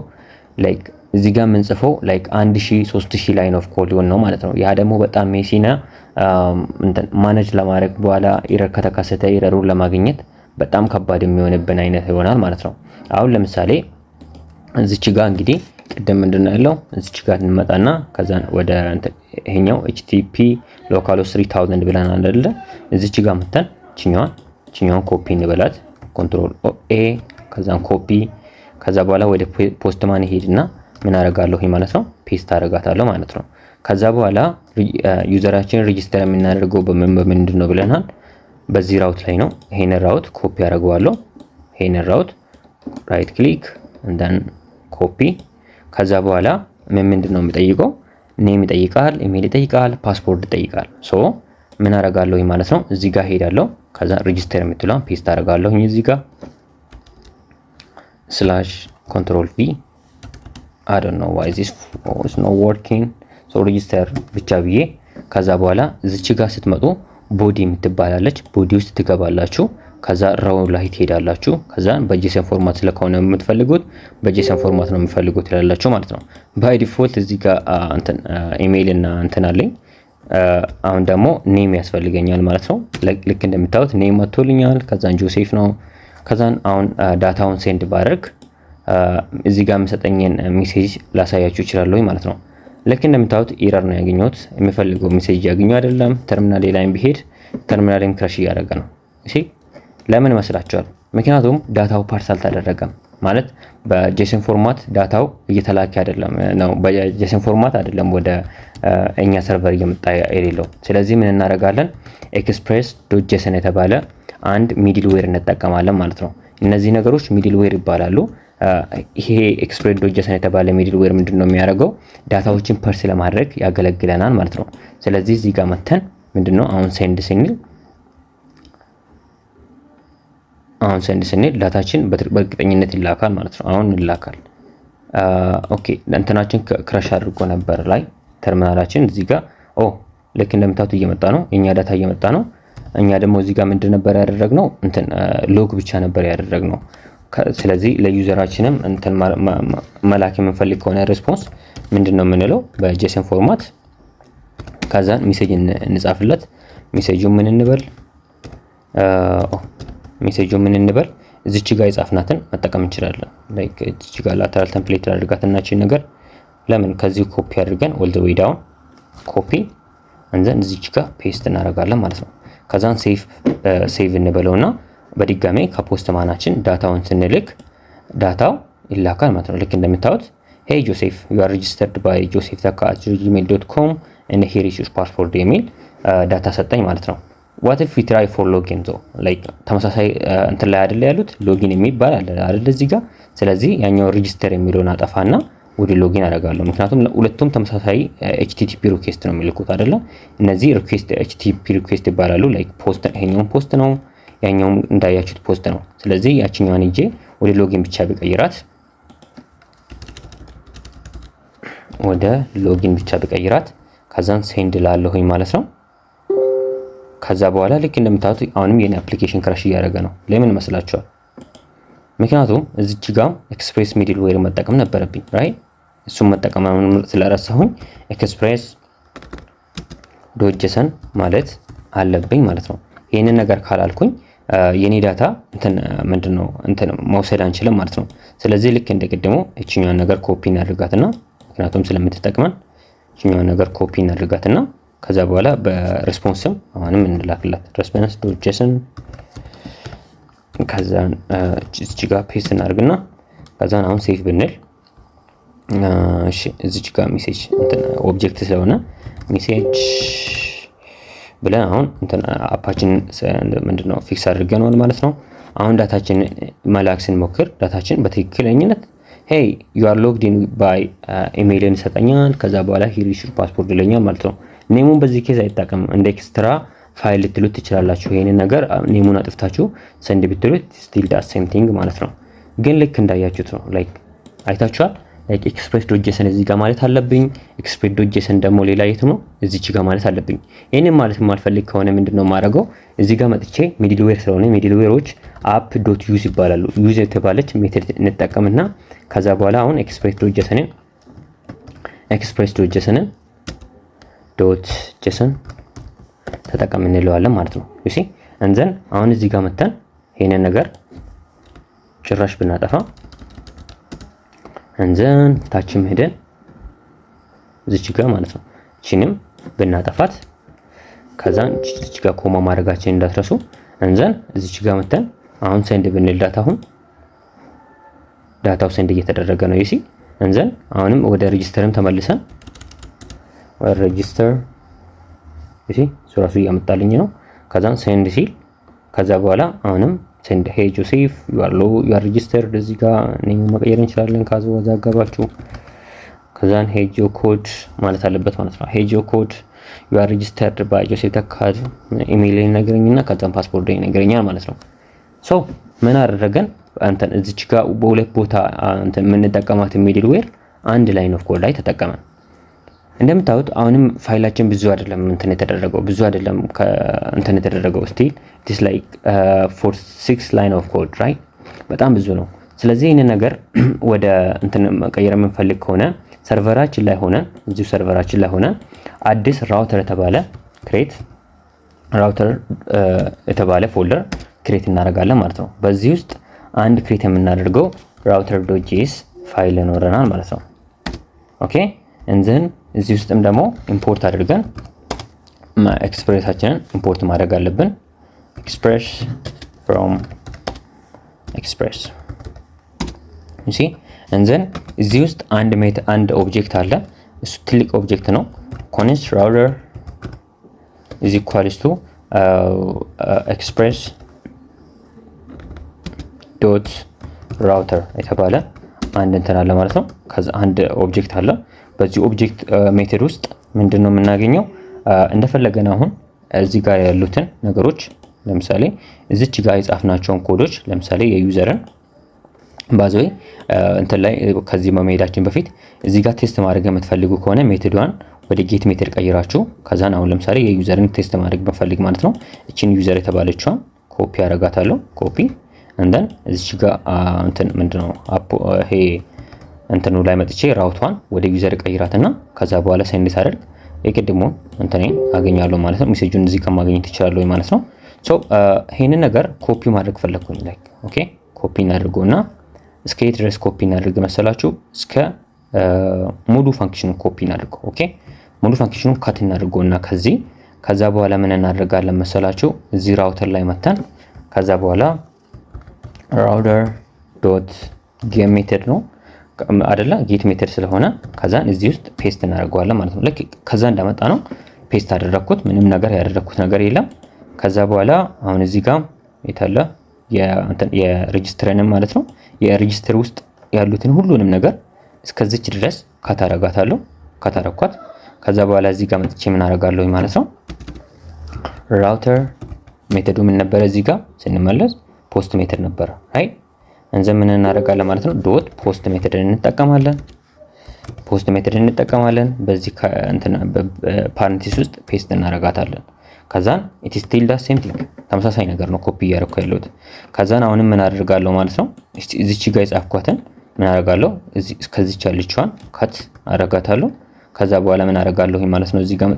ላይክ እዚህ ጋር የምንጽፈው ላይክ 1000 3000 ላይን ኦፍ ኮድ ሊሆን ነው ማለት ነው። ያ ደግሞ በጣም ሜሲና እንትን ማኔጅ ለማድረግ በኋላ ኢረር ከተከሰተ ኢረሩን ለማግኘት በጣም ከባድ የሚሆንብን አይነት ይሆናል ማለት ነው። አሁን ለምሳሌ እዚች ጋር እንግዲህ ቅድም ምንድነው ያለው እዚች ጋር እንመጣና ከዛን ወደ ይሄኛው http localhost 3000 ብለናል አይደለ? እዚች ጋር መተን ቺኛዋን ኮፒ እንበላት ኮንትሮል ኤ ከዛን ኮፒ። ከዛ በኋላ ወደ ፖስትማን ሄድና ምን አደርጋለሁ ማለት ነው ፔስት አደርጋታለሁ ማለት ነው። ከዛ በኋላ ዩዘራችን ሬጂስተር የምናደርገው በምንድን ነው ብለናል? በዚህ ራውት ላይ ነው። ይሄን ራውት ኮፒ አደርገዋለሁ። ይሄን ራውት ራይት ክሊክ እንደን ኮፒ። ከዛ በኋላ ምንድን ነው የሚጠይቀው? ኔም ይጠይቃል፣ ኢሜል ይጠይቃል፣ ፓስፖርት ይጠይቃል። ሶ ምን አደርጋለሁ ማለት ነው እዚህ ጋር ሄዳለሁ። ከዛ ሬጂስተር የምትለውን ፔስት አደርጋለሁ እዚህ ጋር /control v I don't know why this is not working so register ብቻ ብዬ ከዛ በኋላ እዚች ጋር ስትመጡ ቦዲ የምትባላለች ቦዲ ውስጥ ትገባላችሁ። ከዛ ራው ላይ ትሄዳላችሁ። ከዛ በጄሰን ፎርማት ስለሆነ የምትፈልጉት በጄሰን ፎርማት ነው የምትፈልጉት ይላላችሁ ማለት ነው። ባይ ዲፎልት እዚህ ጋር እንትን ኢሜይል እና እንትን አለኝ። አሁን ደግሞ ኔም ያስፈልገኛል ማለት ነው። ልክ እንደምታዩት ኔም መጥቶልኛል። ከዛን ጆሴፍ ነው። ከዛን አሁን ዳታውን ሴንድ ባደርግ እዚህ ጋር የምሰጠኝን ሜሴጅ ላሳያችሁ እችላለሁ ማለት ነው። ልክ እንደምታዩት ኤረር ነው ያገኘሁት። የሚፈልገው ሜሴጅ ያገኘው አይደለም። ተርሚናል ላይም ቢሄድ ተርሚናልን ክራሽ እያደረገ ነው። እሺ ለምን መስላችኋል? ምክንያቱም ዳታው ፓርስ አልተደረገም ማለት በጄሰን ፎርማት ዳታው እየተላከ አይደለም ነው። በጄሰን ፎርማት አይደለም ወደ እኛ ሰርቨር እየመጣ የሌለው። ስለዚህ ምን እናደርጋለን? express.json የተባለ አንድ ሚድልዌር እንጠቀማለን ማለት ነው። እነዚህ ነገሮች ሚድልዌር ይባላሉ። ይሄ ኤክስፕሬስ ዶት ጄሰን የተባለ ሚድልዌር ምንድነው የሚያደርገው ዳታዎችን ፐርስ ለማድረግ ያገለግለናል ማለት ነው። ስለዚህ እዚህ ጋር መተን ምንድነው አሁን ሴንድ ስንል ዳታችን በእርግጠኝነት ይላካል ማለት ነው። አሁን ይላካል። ኦኬ እንትናችን ክራሽ አድርጎ ነበር ላይ ተርሚናላችን እዚህ ጋር ልክ እንደምታዩት እየመጣ ነው፣ የኛ ዳታ እየመጣ ነው። እኛ ደግሞ እዚህ ጋር ምንድን ነበር ያደረግነው እንትን ሎግ ብቻ ነበር ያደረግነው። ስለዚህ ለዩዘራችንም እንትን መላክ የምንፈልግ ከሆነ ሬስፖንስ ምንድነው የምንለው በጄሰን ፎርማት ከዛን ሜሴጅ እንጻፍለት። ሜሴጁ ምን እንበል እዚች ጋር የጻፍናትን መጠቀም እንችላለን። ላይክ እዚች ጋር ላተራል ቴምፕሌት አድርጋትና እቺ ነገር ለምን ከዚህ ኮፒ አድርገን ኦል ዘ ዌይ ዳውን ኮፒ እንዘን እዚች ጋር ፔስት እናደርጋለን ማለት ነው። ከዛን ሴቭ እንበለውና በድጋሜ ከፖስት ማናችን ዳታውን ስንልክ ዳታው ይላካል ማለት ነው። ልክ እንደምታዩት ሄይ ጆሴፍ ዩ አር ሬጂስተርድ ባይ joseph@gmail.com and here is your password የሚል ዳታ ሰጠኝ ማለት ነው። what if we try for login though like ተመሳሳይ እንትን ላይ አይደለ ያሉት ሎጊን የሚባል አለ አይደል እዚህ ጋር። ስለዚህ ያኛው ሬጂስተር የሚለውን አጠፋና ወደ ሎጊን አደርጋለሁ። ምክንያቱም ሁለቱም ተመሳሳይ HTTP ሪኩዌስት ነው የሚልኩት አይደለ። እነዚህ ሪኩዌስት HTTP ሪኩዌስት ይባላሉ። ላይክ ፖስት ይሄኛው ፖስት ነው፣ ያኛው እንዳያችሁት ፖስት ነው። ስለዚህ ያቺኛዋን እጄ ወደ ሎጊን ብቻ ቢቀይራት ከዛን ሴንድ ላለሁኝ ማለት ነው። ከዛ በኋላ ልክ እንደምታዩት አሁንም የኔ አፕሊኬሽን ክራሽ እያደረገ ነው። ለምን መስላችኋል? ምክንያቱም እዚች ጋር ኤክስፕሬስ ሚድልዌር መጠቀም ነበረብኝ ራይት። እሱን መጠቀም ስለረሳሁኝ ኤክስፕሬስ ዶት ጄሰን ማለት አለብኝ ማለት ነው። ይሄንን ነገር ካላልኩኝ የኔ ዳታ ምንድነው መውሰድ አንችልም ማለት ነው። ስለዚህ ልክ እንደቀደሙ እቺኛውን ነገር ኮፒ እናድርጋትና ምክንያቱም ስለምትጠቅመን እቺኛውን ነገር ኮፒ እናድርጋትና ከዛ በኋላ በሬስፖንስም አሁንም እንላክላት response ዶት ጄሰን ከዛን እቺ ጋር ፔስት እናድርግና ከዛን አሁን ሴቭ ብንል እሺ እዚች ጋር ሜሴጅ ኦብጀክት ስለሆነ ሜሴጅ ብለን አሁን አፓችን ምንድነው ፊክስ አድርገናል ማለት ነው። አሁን ዳታችን መላክ ስንሞክር ዳታችን በትክክለኝነት ሄይ ዩ አር ሎግድ ኢን ባይ ኢሜይልን ይሰጠኛል። ከዛ በኋላ ሂር ኢዝ ዩር ፓስፖርት ይለኛል ማለት ነው። ኔሙን በዚህ ኬዝ አይጠቀምም። እንደ ኤክስትራ ፋይል ልትሉት ትችላላችሁ። ይሄንን ነገር ኔሙን አጥፍታችሁ ሰንድ ብትሉት ስቲል ዳት ሴም ቲንግ ማለት ነው። ግን ልክ እንዳያችሁት ነው። ላይክ አይታችኋል። ላይክ ኤክስፕሬስ ዶት ጄሰን እዚህ ጋር ማለት አለብኝ። ኤክስፕሬስ ዶት ጄሰን ደግሞ ሌላ የት ነው እዚች ጋር ማለት አለብኝ። ይሄንን ማለት የማልፈልግ ከሆነ ምንድነው ማድረገው እዚህ ጋር መጥቼ ሚድልዌር ስለሆነ ሚድልዌሮች አፕ ዶት ዩዝ ይባላሉ። ዩዝ የተባለች ሜተድ እንጠቀምና ከዛ በኋላ አሁን ኤክስፕሬስ ዶት ጄሰን ተጠቀም እንለዋለን ማለት ነው። ዩሲ እንዘን አሁን እዚህ ጋር መተን ይሄንን ነገር ጭራሽ ብናጠፋ እንዘን ታችም ሄደን እዚች ጋር ማለት ነው እቺንም ብናጠፋት ከዛን እዚች ጋር ኮማ ማድረጋችን እንዳትረሱ። እንዘን እዚች ጋር መተን አሁን ሴንድ ብንል ዳታው ሴንድ እየተደረገ ነው። ዩሲ እንዘን አሁንም ወደ ሬጂስተርም ተመልሰን ሬጂስተር ዩሲ ሱራሱ እያመጣልኝ ነው። ከዛን ሴንድ ሲል ከዛ በኋላ አሁንም ሴንድ ሄይ ጆሴፍ ዩ አር ሬጂስተርድ እዚህ ጋር ኔም መቀየር እንችላለን ካዘጋባችሁ። ከዛን ሄይ ጆ ኮድ ማለት አለበት ማለት ነው። ሄይ ጆ ኮድ ዩ አር ሬጂስተርድ ባይ ጆሴፍ ተካድ ኢሜይል ይነግረኝና ከዛን ፓስፖርት ይነግረኛል ማለት ነው። ሶ ምን አደረገን እዚች ጋር በሁለት ቦታ የምንጠቀማት ሚድልዌር አንድ ላይን ኦፍ ኮድ ላይ ተጠቀመን። እንደምታዩት አሁንም ፋይላችን ብዙ አይደለም የተደረገው ስቲል this like 46 line of code right በጣም ብዙ ነው። ስለዚህ ይሄንን ነገር ወደ መቀየር የምንፈልግ ከሆነ ሰርቨራችን ላይ ሆነን አዲስ ራውተር የተባለ ፎልደር ክሬት እናደርጋለን ማለት ነው። በዚህ ውስጥ አንድ ክሬት የምናደርገው router.js ፋይል ይኖረናል ማለት ነው። ኦኬ እንዘን እዚህ ውስጥም ደግሞ ኢምፖርት አድርገን ኤክስፕሬሳችንን ኢምፖርት ማድረግ አለብን። express from express you see and then እዚህ ውስጥ አንድ ኦብጀክት አለ። እሱ ትልቅ ኦብጀክት ነው። const router is equals to express dot ራውተር የተባለ አንድ እንትን አለ ማለት ነው። ከዛ አንድ ኦብጀክት አለ። በዚህ ኦብጀክት ሜተድ ውስጥ ምንድነው የምናገኘው? እንደፈለገን አሁን እዚህ ጋር ያሉትን ነገሮች ለምሳሌ እዚች ጋር የጻፍናቸውን ኮዶች ለምሳሌ የዩዘርን ባዘይ እንትን ላይ ከዚህ መሄዳችን በፊት እዚህ ጋር ቴስት ማድረግ የምትፈልጉ ከሆነ ሜተዷን ወደ ጌት ሜተድ ቀይራችሁ ከዛን አሁን ለምሳሌ የዩዘርን ቴስት ማድረግ በፈልግ ማለት ነው እቺን ዩዘር የተባለችዋን ኮፒ አረጋታለሁ። ኮፒ እንደን እዚች ጋር እንትን ምንድነው ይሄ እንትኑ ላይ መጥቼ ራውቷን ወደ ዩዘር ቀይራትና ከዛ በኋላ ሴንድ ሳደርግ የቅድሞ እንትኔ አገኛለሁ ማለት ነው። ሜሴጁን እዚህ ጋር ማግኘት ይችላል ማለት ነው። ሶ ይሄንን ነገር ኮፒ ማድረግ ፈለኩኝ ላይክ ኦኬ ኮፒ እናድርገውና እስከ የት ድረስ ኮፒ እናድርግ መሰላችሁ? እስከ ሙሉ ፋንክሽኑን ኮፒ እናድርገው። ኦኬ ሙሉ ፋንክሽኑን ካት እናድርገውና ከዛ በኋላ ምን እናደርጋለን መሰላችሁ? እዚህ ራውተር ላይ መተን ከዛ በኋላ ራውተር ዶት ጌት ሜተድ ነው አይደለ? ጌት ሜተድ ስለሆነ ከዛን እዚህ ውስጥ ፔስት እናደርገዋለን ማለት ነው። ልክ ከዛ እንዳመጣ ነው ፔስት አደረኩት። ምንም ነገር ያደረኩት ነገር የለም። ከዛ በኋላ አሁን እዚህ ጋር የታለ የሬጂስተርንም ማለት ነው የሬጂስተር ውስጥ ያሉትን ሁሉንም ነገር እስከዚች ድረስ ካታረጋታለሁ። ካታረኳት ከዛ በኋላ እዚህ ጋር መጥቼ ምን አደርጋለሁ ማለት ነው ራውተር ሜተዱ ምን ነበር? እዚህ ጋር ስንመለስ ፖስት ሜተድ ነበር። አይ እንዘን ምን እናደርጋለን ማለት ነው ዶት ፖስት ሜተድ እንጠቀማለን። ፖስት ሜተድ እንጠቀማለን። በዚህ እንትን ፓረንቲስ ውስጥ ፔስት እናደርጋታለን። ከዛን ኢት ኢዝ ስቲል ዳ ሴም ቲንግ ተመሳሳይ ነገር ነው ኮፒ እያደረኩ ያለሁት። ከዛን አሁንም ምን አደርጋለሁ ማለት ነው እዚች ጋር የጻፍኳትን ምን አደርጋለሁ እስከዚች ያለችዋን ካት አደርጋታለሁ። ከዛ በኋላ ምን አደርጋለሁ ማለት ነው እዚህ ጋር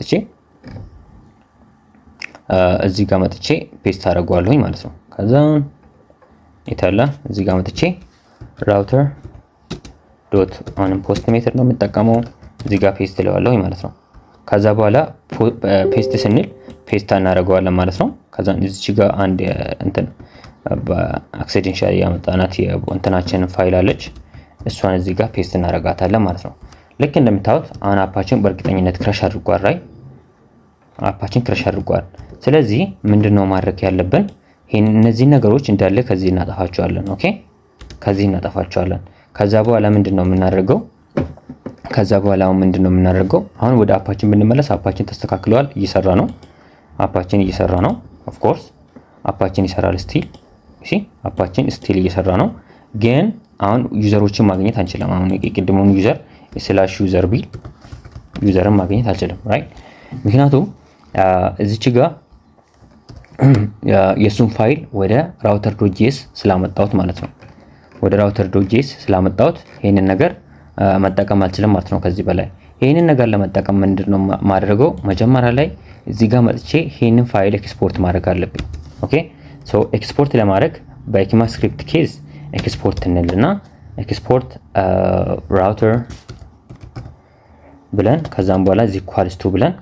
መጥቼ ፔስት አደርጋለሁ ማለት ነው። ከዛን የታለ እዚህ ጋር መጥቼ ራውተር ዶት አሁንም ፖስት ሜተድ ነው የምጠቀመው እዚህ ጋር ፔስት እለዋለሁ ማለት ነው። ከዛ በኋላ ፔስት ስንል ፔስት እናደርገዋለን ማለት ነው። ከዛን እዚች ጋር አንድ እንትን በአክሲደንሻሊ ያመጣናት የእንትናችን ፋይል አለች። እሷን እዚህ ጋር ፔስት እናደርጋታለን ማለት ነው። ልክ እንደምታዩት አሁን አፓችን በእርግጠኝነት ክራሽ አድርጓል። ራይ አፓችን ክራሽ አድርጓል። ስለዚህ ምንድነው ማድረግ ያለብን? እነዚህ ነገሮች እንዳለ ከዚህ እናጠፋቸዋለን። ኦኬ ከዚህ እናጠፋቸዋለን። ከዛ በኋላ ምንድነው የምናደርገው? አሁን ወደ አፓችን ብንመለስ አፓችን ተስተካክሏል፣ እየሰራ ነው። አፓችን እየሰራ ነው። ኦፍ ኮርስ አፓችን ይሰራል ስቲል። እሺ አፓችን ስቲል እየሰራ ነው። ግን አሁን ዩዘሮችን ማግኘት አንችልም። አሁን የቅድሙን ዩዘር ስላሽ ዩዘር ቢል ዩዘርን ማግኘት አልችልም። ራይት ምክንያቱም እዚች ጋር የሱን ፋይል ወደ ራውተር ዶት ጂኤስ ስላመጣሁት ማለት ነው። ወደ ራውተር ዶት ጂኤስ ስላመጣሁት ይሄንን ነገር መጠቀም አልችልም ማለት ነው። ከዚህ በላይ ይሄንን ነገር ለመጠቀም ምንድነው ማድረገው? መጀመሪያ ላይ እዚህ ጋር መጥቼ ይሄንን ፋይል ኤክስፖርት ማድረግ አለብኝ። ኦኬ ሶ ኤክስፖርት ለማድረግ በኢክማስክሪፕት ኬዝ ኤክስፖርት እንልና ኤክስፖርት ራውተር ብለን ከዛም በኋላ እዚህ ኢኳልስ ቱ ብለን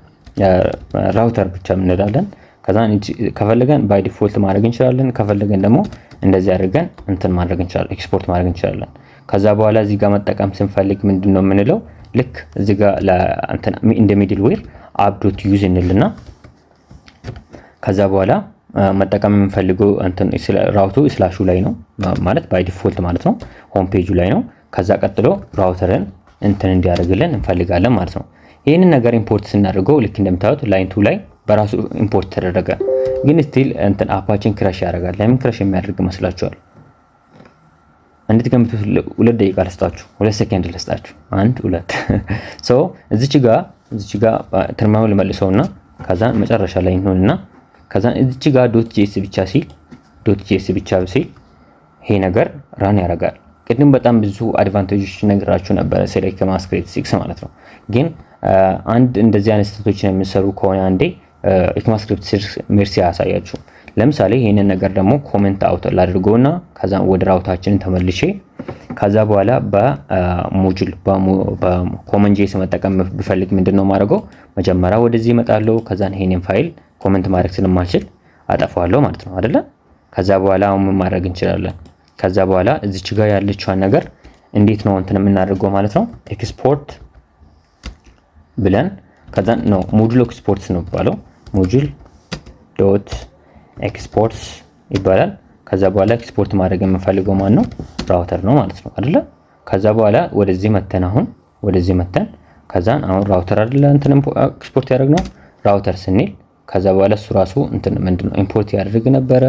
ራውተር ብቻ እንላለን። ከዛን ከፈለገን ባይ ዲፎልት ማድረግ እንችላለን። ከፈለገን ደግሞ እንደዚህ አድርገን እንትን ማድረግ እንችላለን፣ ኤክስፖርት ማድረግ እንችላለን። ከዛ በኋላ እዚህ ጋር መጠቀም ስንፈልግ ምንድነው የምንለው? ልክ እዚህ ጋር ለእንትን እንደ ሚድልዌር አፕ.ዩዝ ዩዝ እንልና ከዛ በኋላ መጠቀም የምንፈልገው እንትን ራውቱ ስላሹ ላይ ነው ማለት ባይ ዲፎልት ማለት ነው፣ ሆም ፔጁ ላይ ነው። ከዛ ቀጥሎ ራውተርን እንትን እንዲያደርግልን እንፈልጋለን ማለት ነው። ይሄንን ነገር ኢምፖርት ስናደርገው ልክ እንደምታዩት ላይን 2 ላይ በራሱ ኢምፖርት ተደረገ። ግን ስቲል እንትን አፓችን ክራሽ ያደርጋል። ለምን ክራሽ የሚያደርግ መስላችኋል? እንድትገምቱ 2 ደቂቃ ልስጣችሁ፣ 2 ሰከንድ ልስጣችሁ። 1 2 ሶ እዚች ጋር ተርሚናል መልሰውና ከዛ መጨረሻ ላይ እንሆንና ከዛ እዚች ጋር .js ብቻ ሲል ይሄ ነገር ራን ያደርጋል። ቅድም በጣም ብዙ አድቫንቴጆች ነግራችሁ ነበር ስለ ኢክማስክሪፕት 6 ማለት ነው። ግን አንድ እንደዚህ አይነት ስህተቶችን የሚሰሩ ከሆነ አንዴ ኢክማስክሪፕት 6 ሜርሲ ያሳያችሁ። ለምሳሌ ይሄንን ነገር ደግሞ ኮሜንት አውት ላድርገውና ከዛ ወደ ራውታችንን ተመልሼ ከዛ በኋላ በሞጁል በኮመን ጄስ መጠቀም ብፈልግ ምንድነው ማድረገው? መጀመሪያ ወደዚህ እመጣለሁ። ከዛ ይሄንን ፋይል ኮሜንት ማድረግ ስለማልችል አጠፋዋለሁ ማለት ነው አይደለ? ከዛ በኋላ ምን ማድረግ እንችላለን? ከዛ በኋላ እዚች ጋር ያለችዋን ነገር እንዴት ነው እንትን የምናደርገው ማለት ነው? ኤክስፖርት ብለን ከዛ ነው ሞጁል ኤክስፖርትስ ነው ባለው ሞጁል ዶት ኤክስፖርትስ ይባላል። ከዛ በኋላ ኤክስፖርት ማድረግ የምንፈልገው ማን ነው? ራውተር ነው ማለት ነው አይደለ? ከዛ በኋላ ወደዚህ መተን ከዛን አሁን ራውተር አይደለ እንትን ኤክስፖርት ያደረግነው ራውተር ስንል ከዛ በኋላ እሱ ራሱ እንትን ምንድነው ኢምፖርት ያደርግ ነበረ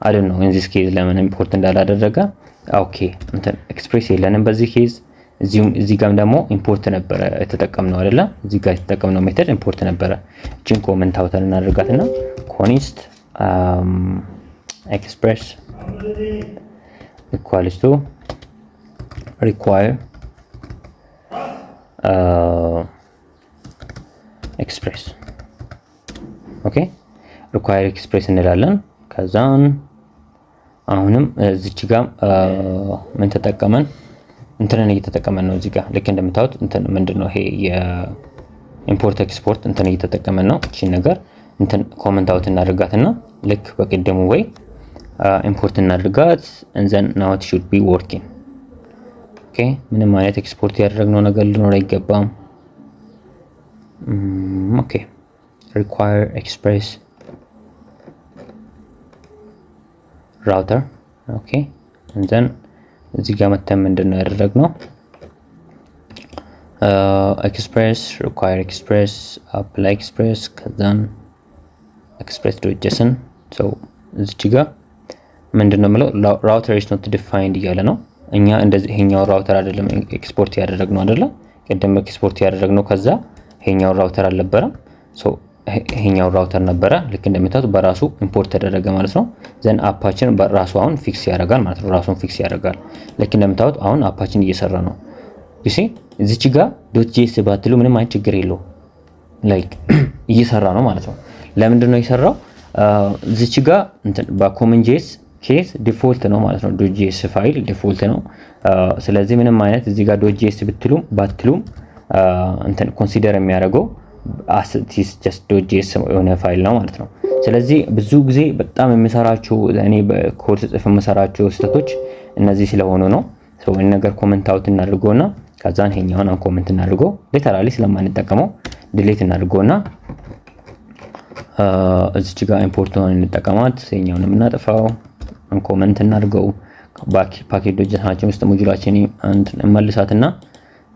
አይደል ነው። ኢንዚስ ኬዝ ለምን ኢምፖርት እንዳላደረገ ኦኬ እንትን ኤክስፕሬስ የለንም በዚህ ኬዝ። እዚህ ጋርም ደግሞ ኢምፖርት ነበረ የተጠቀምነው አይደለ? እዚህ ጋር የተጠቀምነው ሜተድ ኢምፖርት ነበረ። እቺን ኮመንት አውተን እናደርጋትና ኮኒስት ኤክስፕሬስ ኢኳልስ ቱ require express ኦኬ require express እንላለን። ከዛን አሁንም እዚች ጋር ምን ተጠቀመን እንትንን እየተጠቀመን ነው። እዚህ ጋር ልክ እንደምታዩት እንትን ምንድነው ይሄ የኢምፖርት ኤክስፖርት እንትን እየተጠቀመን ነው። እቺ ነገር እንትን ኮመንት አውት እናድርጋትና ልክ በቀደሙ ወይ ኢምፖርት እናድርጋት and then now it should be working ኦኬ። ምንም አይነት ኤክስፖርት ያደረግነው ነገር ሊኖር አይገባም። ኦኬ require express router ኦኬ and then እዚህ ጋር መተን ምንድነው ያደረግነው express require express apply express ከዛን express.json so እዚህ ጋር ምንድነው ማለት router is not defined እያለ ነው። እኛ እንደዚህ ይሄኛው ራውተር አይደለም ኤክስፖርት ያደረግነው አይደለ? ቀደም ኤክስፖርት ያደረግነው ከዛ ይሄኛው ራውተር አልነበረም። ሶ ይሄኛው ራውተር ነበረ። ልክ እንደምታዩት በራሱ ኢምፖርት ተደረገ ማለት ነው። ዘን አፓችን በራሱ አሁን ፊክስ ያደርጋል ማለት ነው። ራሱን ፊክስ ያደርጋል። ልክ እንደምታዩት አሁን አፓችን እየሰራ ነው። እሺ እዚች ጋር .js ባትሉ ምንም አይነት ችግር የለው። ላይክ እየሰራ ነው ማለት ነው። ለምንድን ነው የሰራው? እዚች ጋር እንትን በኮመን ጄስ ኬስ ዲፎልት ነው ማለት ነው። .js ፋይል ዲፎልት ነው። ስለዚህ ምንም አይነት እዚህ ጋር .js ብትሉም ባትሉም እንትን ኮንሲደር የሚያደርገው አስቲስ ጀስት .js የሆነ ፋይል ነው ማለት ነው። ስለዚህ ብዙ ጊዜ በጣም የምሰራቸው እኔ በኮድ ጽፍ የምሰራቸው ስህተቶች እነዚህ ስለሆኑ ነው። ሶ እነ ነገር ኮሜንት አውት እናድርገውና ከዛን ይሄኛውን አን ኮሜንት እናድርገው ሊተራሊ ስለማንጠቀመው ዲሊት እናድርገውና እዚች ጋር ኢምፖርት ነው እንጠቀማት። ይሄኛውን እናጥፋው አን ኮሜንት እናድርገው። ፓኬጅ ዶጀታችን ውስጥ ሞጁላችን አንድ እንመልሳትና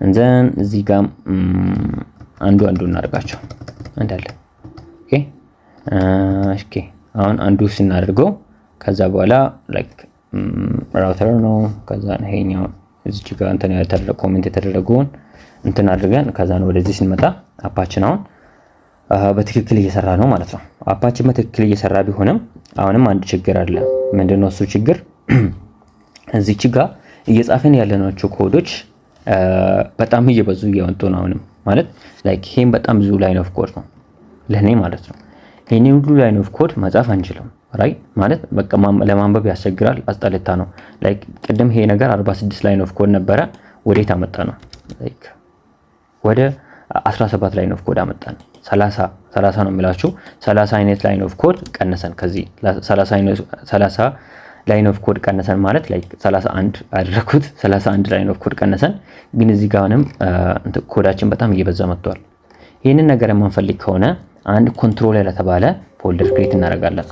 እንዘን እዚህ ጋር አንዱ እናደርጋቸው እንዳለ ኦኬ ኦኬ። አሁን አንዱ ስናደርገው ከዛ በኋላ ላይክ ራውተር ነው። ከዛ ይሄኛው እዚህ ጋር እንትን ያተደረገ ኮሜንት የተደረገውን እንትን አድርገን ከዛ ነው ወደዚህ ስንመጣ አፓችን አሁን በትክክል እየሰራ ነው ማለት ነው። አፓችን በትክክል እየሰራ ቢሆንም አሁንም አንድ ችግር አለ። ምንድነው እሱ ችግር? እዚች ጋር እየጻፈን ያለናቸው ኮዶች በጣም እየበዙ እየወጡ ነው። አሁንም ማለት ላይክ ይሄን በጣም ብዙ ላይን ኦፍ ኮድ ነው ለኔ ማለት ነው። ይሄን ሁሉ ላይን ኦፍ ኮድ መጻፍ አንችልም ራይት ማለት በቃ ለማንበብ ያስቸግራል፣ አስጠልታ ነው። ላይክ ቅድም ይሄ ነገር 46 ላይን ኦፍ ኮድ ነበረ፣ ወዴት አመጣ ነው? ላይክ ወደ 17 ላይን ኦፍ ኮድ አመጣን። 30 ነው የምላችሁ 30 አይነት ላይን ኦፍ ኮድ ቀነሰን። ከዚህ 30 ላይን ኦፍ ኮድ ቀነሰን ማለት ላይክ 31 አደረኩት። 31 ላይን ኦፍ ኮድ ቀነሰን። ግን እዚህ ጋርንም ኮዳችን በጣም እየበዛ መጥቷል። ይሄንን ነገር የማንፈልግ ከሆነ አንድ ኮንትሮለር ለተባለ ፎልደር ክሬት እናደርጋለን።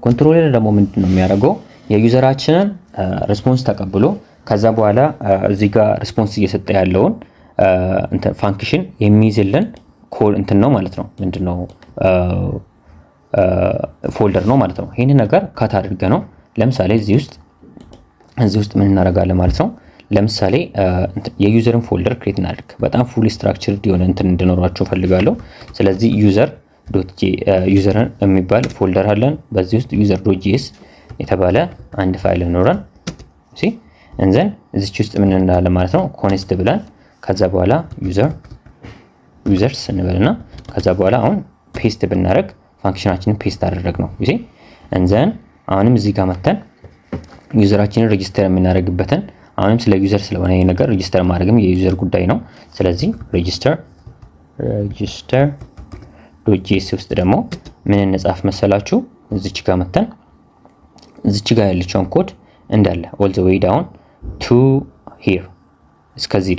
ኮንትሮለር ደግሞ ምንድነው የሚያደርገው? የዩዘራችንን ሪስፖንስ ተቀብሎ ከዛ በኋላ እዚህ ጋር ሪስፖንስ እየሰጠ ያለውን እንትን ፋንክሽን የሚይዝልን ኮድ እንትን ነው ማለት ነው። ምንድነው ፎልደር ነው ማለት ነው። ይሄን ነገር ካት አድርገ ነው ለምሳሌ እዚህ ውስጥ ምን እናደርጋለን ማለት ነው። ለምሳሌ የዩዘርን ፎልደር ክሬት እናድርግ። በጣም ፉል ስትራክቸርድ የሆነ እንትን እንድኖራቸው ፈልጋለሁ። ስለዚህ ዩዘርን የሚባል ፎልደር አለን። በዚህ ውስጥ user.js የተባለ አንድ ፋይል እንኖረን እሺ እንዘን እዚች ውስጥ ምን እንዳለ ማለት ነው ኮኔስት ብለን ከዛ በኋላ ዩዘርስ እንበልና ከዛ በኋላ አሁን ፔስት ብናደርግ ፋንክሽናችንን ፔስት አደረግነው እሺ እንዘን አሁንም እዚህ ጋር መተን ዩዘራችንን ሬጂስተር የምናደርግበትን አሁንም ስለ ዩዘር ስለሆነ ይሄ ነገር ሬጂስተር ማድረግም የዩዘር ጉዳይ ነው። ስለዚህ register.js ውስጥ ደግሞ ምን እንጻፍ መሰላችሁ? እዚች ጋር መተን እዚች ጋር ያለችውን ኮድ እንዳለ all the way down to here እስከዚህ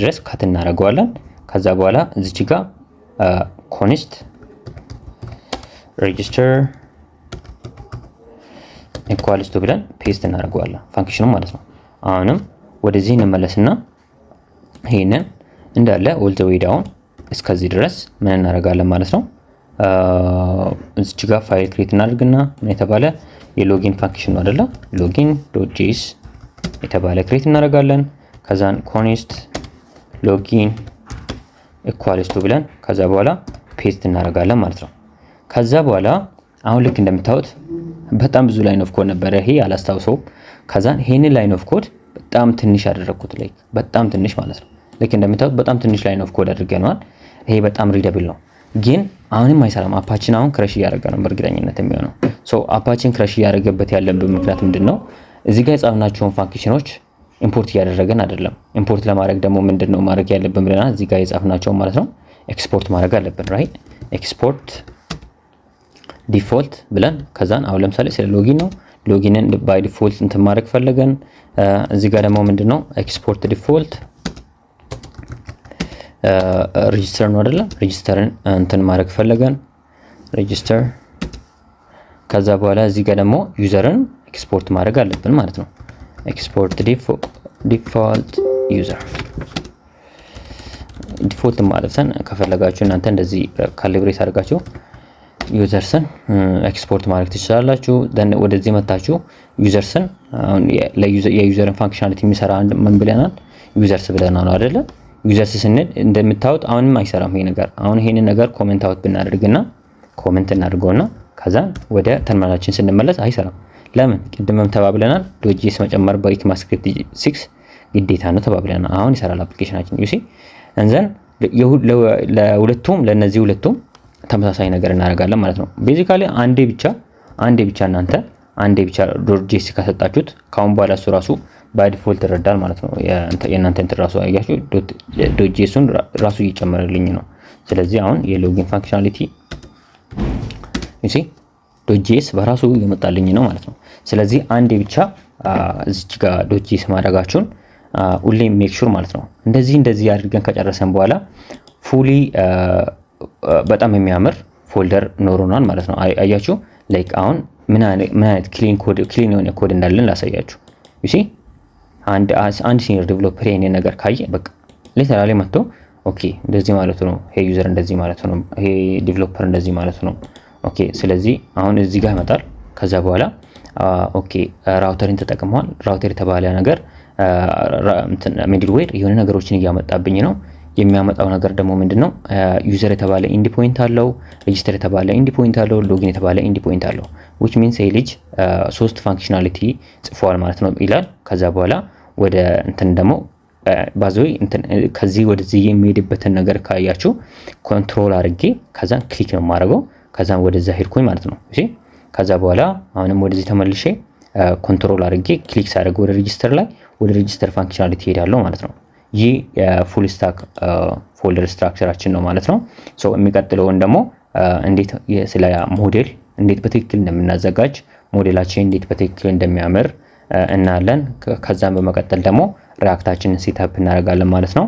ድረስ ካት እናደርገዋለን። ከዛ በኋላ እዚች ጋር const register ኢኳልስ ቱ ብለን ፔስት እናደርገዋለን ፋንክሽኑ ማለት ነው። አሁንም ወደዚህ እንመለስና ይሄንን እንዳለ ኦል ዘ ዌይ ዳውን እስከዚህ ድረስ ምን እናደርጋለን ማለት ነው። እዚህ ጋር ፋይል ክሬት እናድርግና ምን የተባለ የሎጊን ፋንክሽን ነው አይደለ? ሎጊን ዶት ጄኤስ የተባለ ክሬት እናደርጋለን። ከዛን ኮንስት ሎጊን ኢኳልስ ቱ ብለን ከዛ በኋላ ፔስት እናደርጋለን ማለት ነው። ከዛ በኋላ አሁን ልክ እንደምታዩት በጣም ብዙ ላይን ኦፍ ኮድ ነበረ፣ ይሄ አላስታውሰውም። ከዛን ይሄንን ላይን ኦፍ ኮድ በጣም ትንሽ ያደረኩት ላይ በጣም ትንሽ ማለት ነው። ልክ እንደምታዩት በጣም ትንሽ ላይን ኦፍ ኮድ አድርገናል። ይሄ በጣም ሪደብል ነው፣ ግን አሁንም አይሰራም። አፓችን አሁን ክራሽ እያደረገ ነው በእርግጠኝነት የሚሆነው። ሶ አፓችን ክራሽ እያደረገበት ያለበት ምክንያት ምንድነው? እዚህ ጋር የጻፍናቸውን ፋንክሽኖች ኢምፖርት እያደረገን አይደለም። ኢምፖርት ለማድረግ ደግሞ ምንድነው ማድረግ ያለብን ብለናል። እዚህ ጋር የጻፍናቸው ማለት ነው ኤክስፖርት ማድረግ አለብን። ራይት ኤክስፖርት ዲፎልት ብለን ከዛን አሁን ለምሳሌ ስለ ሎጊን ነው። ሎጊንን ባይ ዲፎልት እንትን ማድረግ ፈለገን። እዚህ ጋር ደግሞ ምንድነው ኤክስፖርት ዲፎልት ሬጂስተር ነው አይደለም? ሬጂስተርን እንትን ማድረግ ፈለገን ሬጂስተር። ከዛ በኋላ እዚህ ጋር ደግሞ ዩዘርን ኤክስፖርት ማድረግ አለብን ማለት ነው። ኤክስፖርት ዲፎልት ዩዘር ዲፎልት ማለትን ከፈለጋችሁ እናንተ እንደዚህ ካሊብሬት አድርጋችሁ ዩዘርስን ኤክስፖርት ማድረግ ትችላላችሁ። ደን ወደዚህ መታችሁ ዩዘርስን አሁን የዩዘርን ፋንክሽናሊቲ የሚሰራ አንድ ምን ብለናል? ዩዘርስ ብለናል አይደለ? ዩዘርስ ስንል እንደምታዩት አሁንም አይሰራም ይሄ ነገር። አሁን ይሄንን ነገር ኮሜንት አውት ብናደርግና ኮሜንት እናድርገውና ከዛ ወደ ተርሚናላችን ስንመለስ አይሰራም። ለምን? ቅድምም ተባብለናል ዶጂኤስ መጨመር በኢክማስክሪፕት 6 ግዴታ ነው ተባብለናል። አሁን ይሰራል አፕሊኬሽናችን ዩሲ እንዘን ለሁለቱም ለነዚህ ሁለቱም ተመሳሳይ ነገር እናደርጋለን ማለት ነው። ቤዚካሊ አንዴ ብቻ እናንተ አንዴ ብቻ ዶጂኤስ ከሰጣችሁት ካሁን በኋላ እሱ ራሱ ባይ ዲፎልት ይረዳል ማለት ነው። የእናንተ እንትን ራሱ አያችሁ ዶጂኤሱን ራሱ እየጨመረልኝ ነው። ስለዚህ አሁን የሎጊን ፋንክሽናሊቲ ዩሲ ዶጂኤስ በራሱ እየመጣልኝ ነው ማለት ነው። ስለዚህ አንዴ ብቻ እዚች ጋር ዶጂኤስ ማድረጋችሁን ሁሌ ሜክ ሹር ማለት ነው። እንደዚህ አድርገን ከጨረሰን በኋላ ፉሊ በጣም የሚያምር ፎልደር ኖሮናል ማለት ነው። አያችሁ ላይክ አሁን ምን አይነት ክሊን የሆነ ኮድ እንዳለን ላሳያችሁ። ዩሲ አንድ ሲኒየር ዴቨሎፐር ይሄን ነገር ካየ በቃ ሊተራሊ መጥቶ ኦኬ እንደዚህ ማለት ነው፣ ይሄ ዩዘር እንደዚህ ማለት ነው፣ ይሄ ዴቨሎፐር እንደዚህ ማለት ነው። ኦኬ ስለዚህ አሁን እዚህ ጋር ይመጣል። ከዛ በኋላ ኦኬ ራውተርን ተጠቅመዋል። ራውተር የተባለ ነገር ሚድልዌር የሆነ ነገሮችን እያመጣብኝ ነው። የሚያመጣው ነገር ደግሞ ምንድነው? ዩዘር የተባለ ኢንድ ፖይንት አለው፣ ሬጂስተር የተባለ ኢንድ ፖይንት አለው፣ ሎጊን የተባለ ኢንድ ፖይንት አለው። which means ይሄ ልጅ ሶስት ፋንክሽናሊቲ ጽፏል ማለት ነው ይላል። ከዛ በኋላ ወደ እንትን ደግሞ ባዞይ እንትን ከዚህ ወደዚህ የሚሄድበትን ነገር ካያችሁ ኮንትሮል አድርጌ ከዛን ክሊክ ነው ማድረገው። ከዛን ወደዛ ሄድኩኝ ማለት ነው። እሺ ከዛ በኋላ አሁንም ወደዚህ ተመልሼ ኮንትሮል አድርጌ ክሊክ ሳደርግ ወደ ሬጂስተር ላይ ወደ ሬጂስተር ፋንክሽናሊቲ ሄዳለሁ ማለት ነው። ይህ የፉል ስታክ ፎልደር ስትራክቸራችን ነው ማለት ነው። ሶ የሚቀጥለውን ደግሞ እንዴት ስለ ሞዴል እንዴት በትክክል እንደምናዘጋጅ ሞዴላችን እንዴት በትክክል እንደሚያምር እናያለን። ከዛም በመቀጠል ደግሞ ሪአክታችንን ሴትአፕ እናደርጋለን ማለት ነው።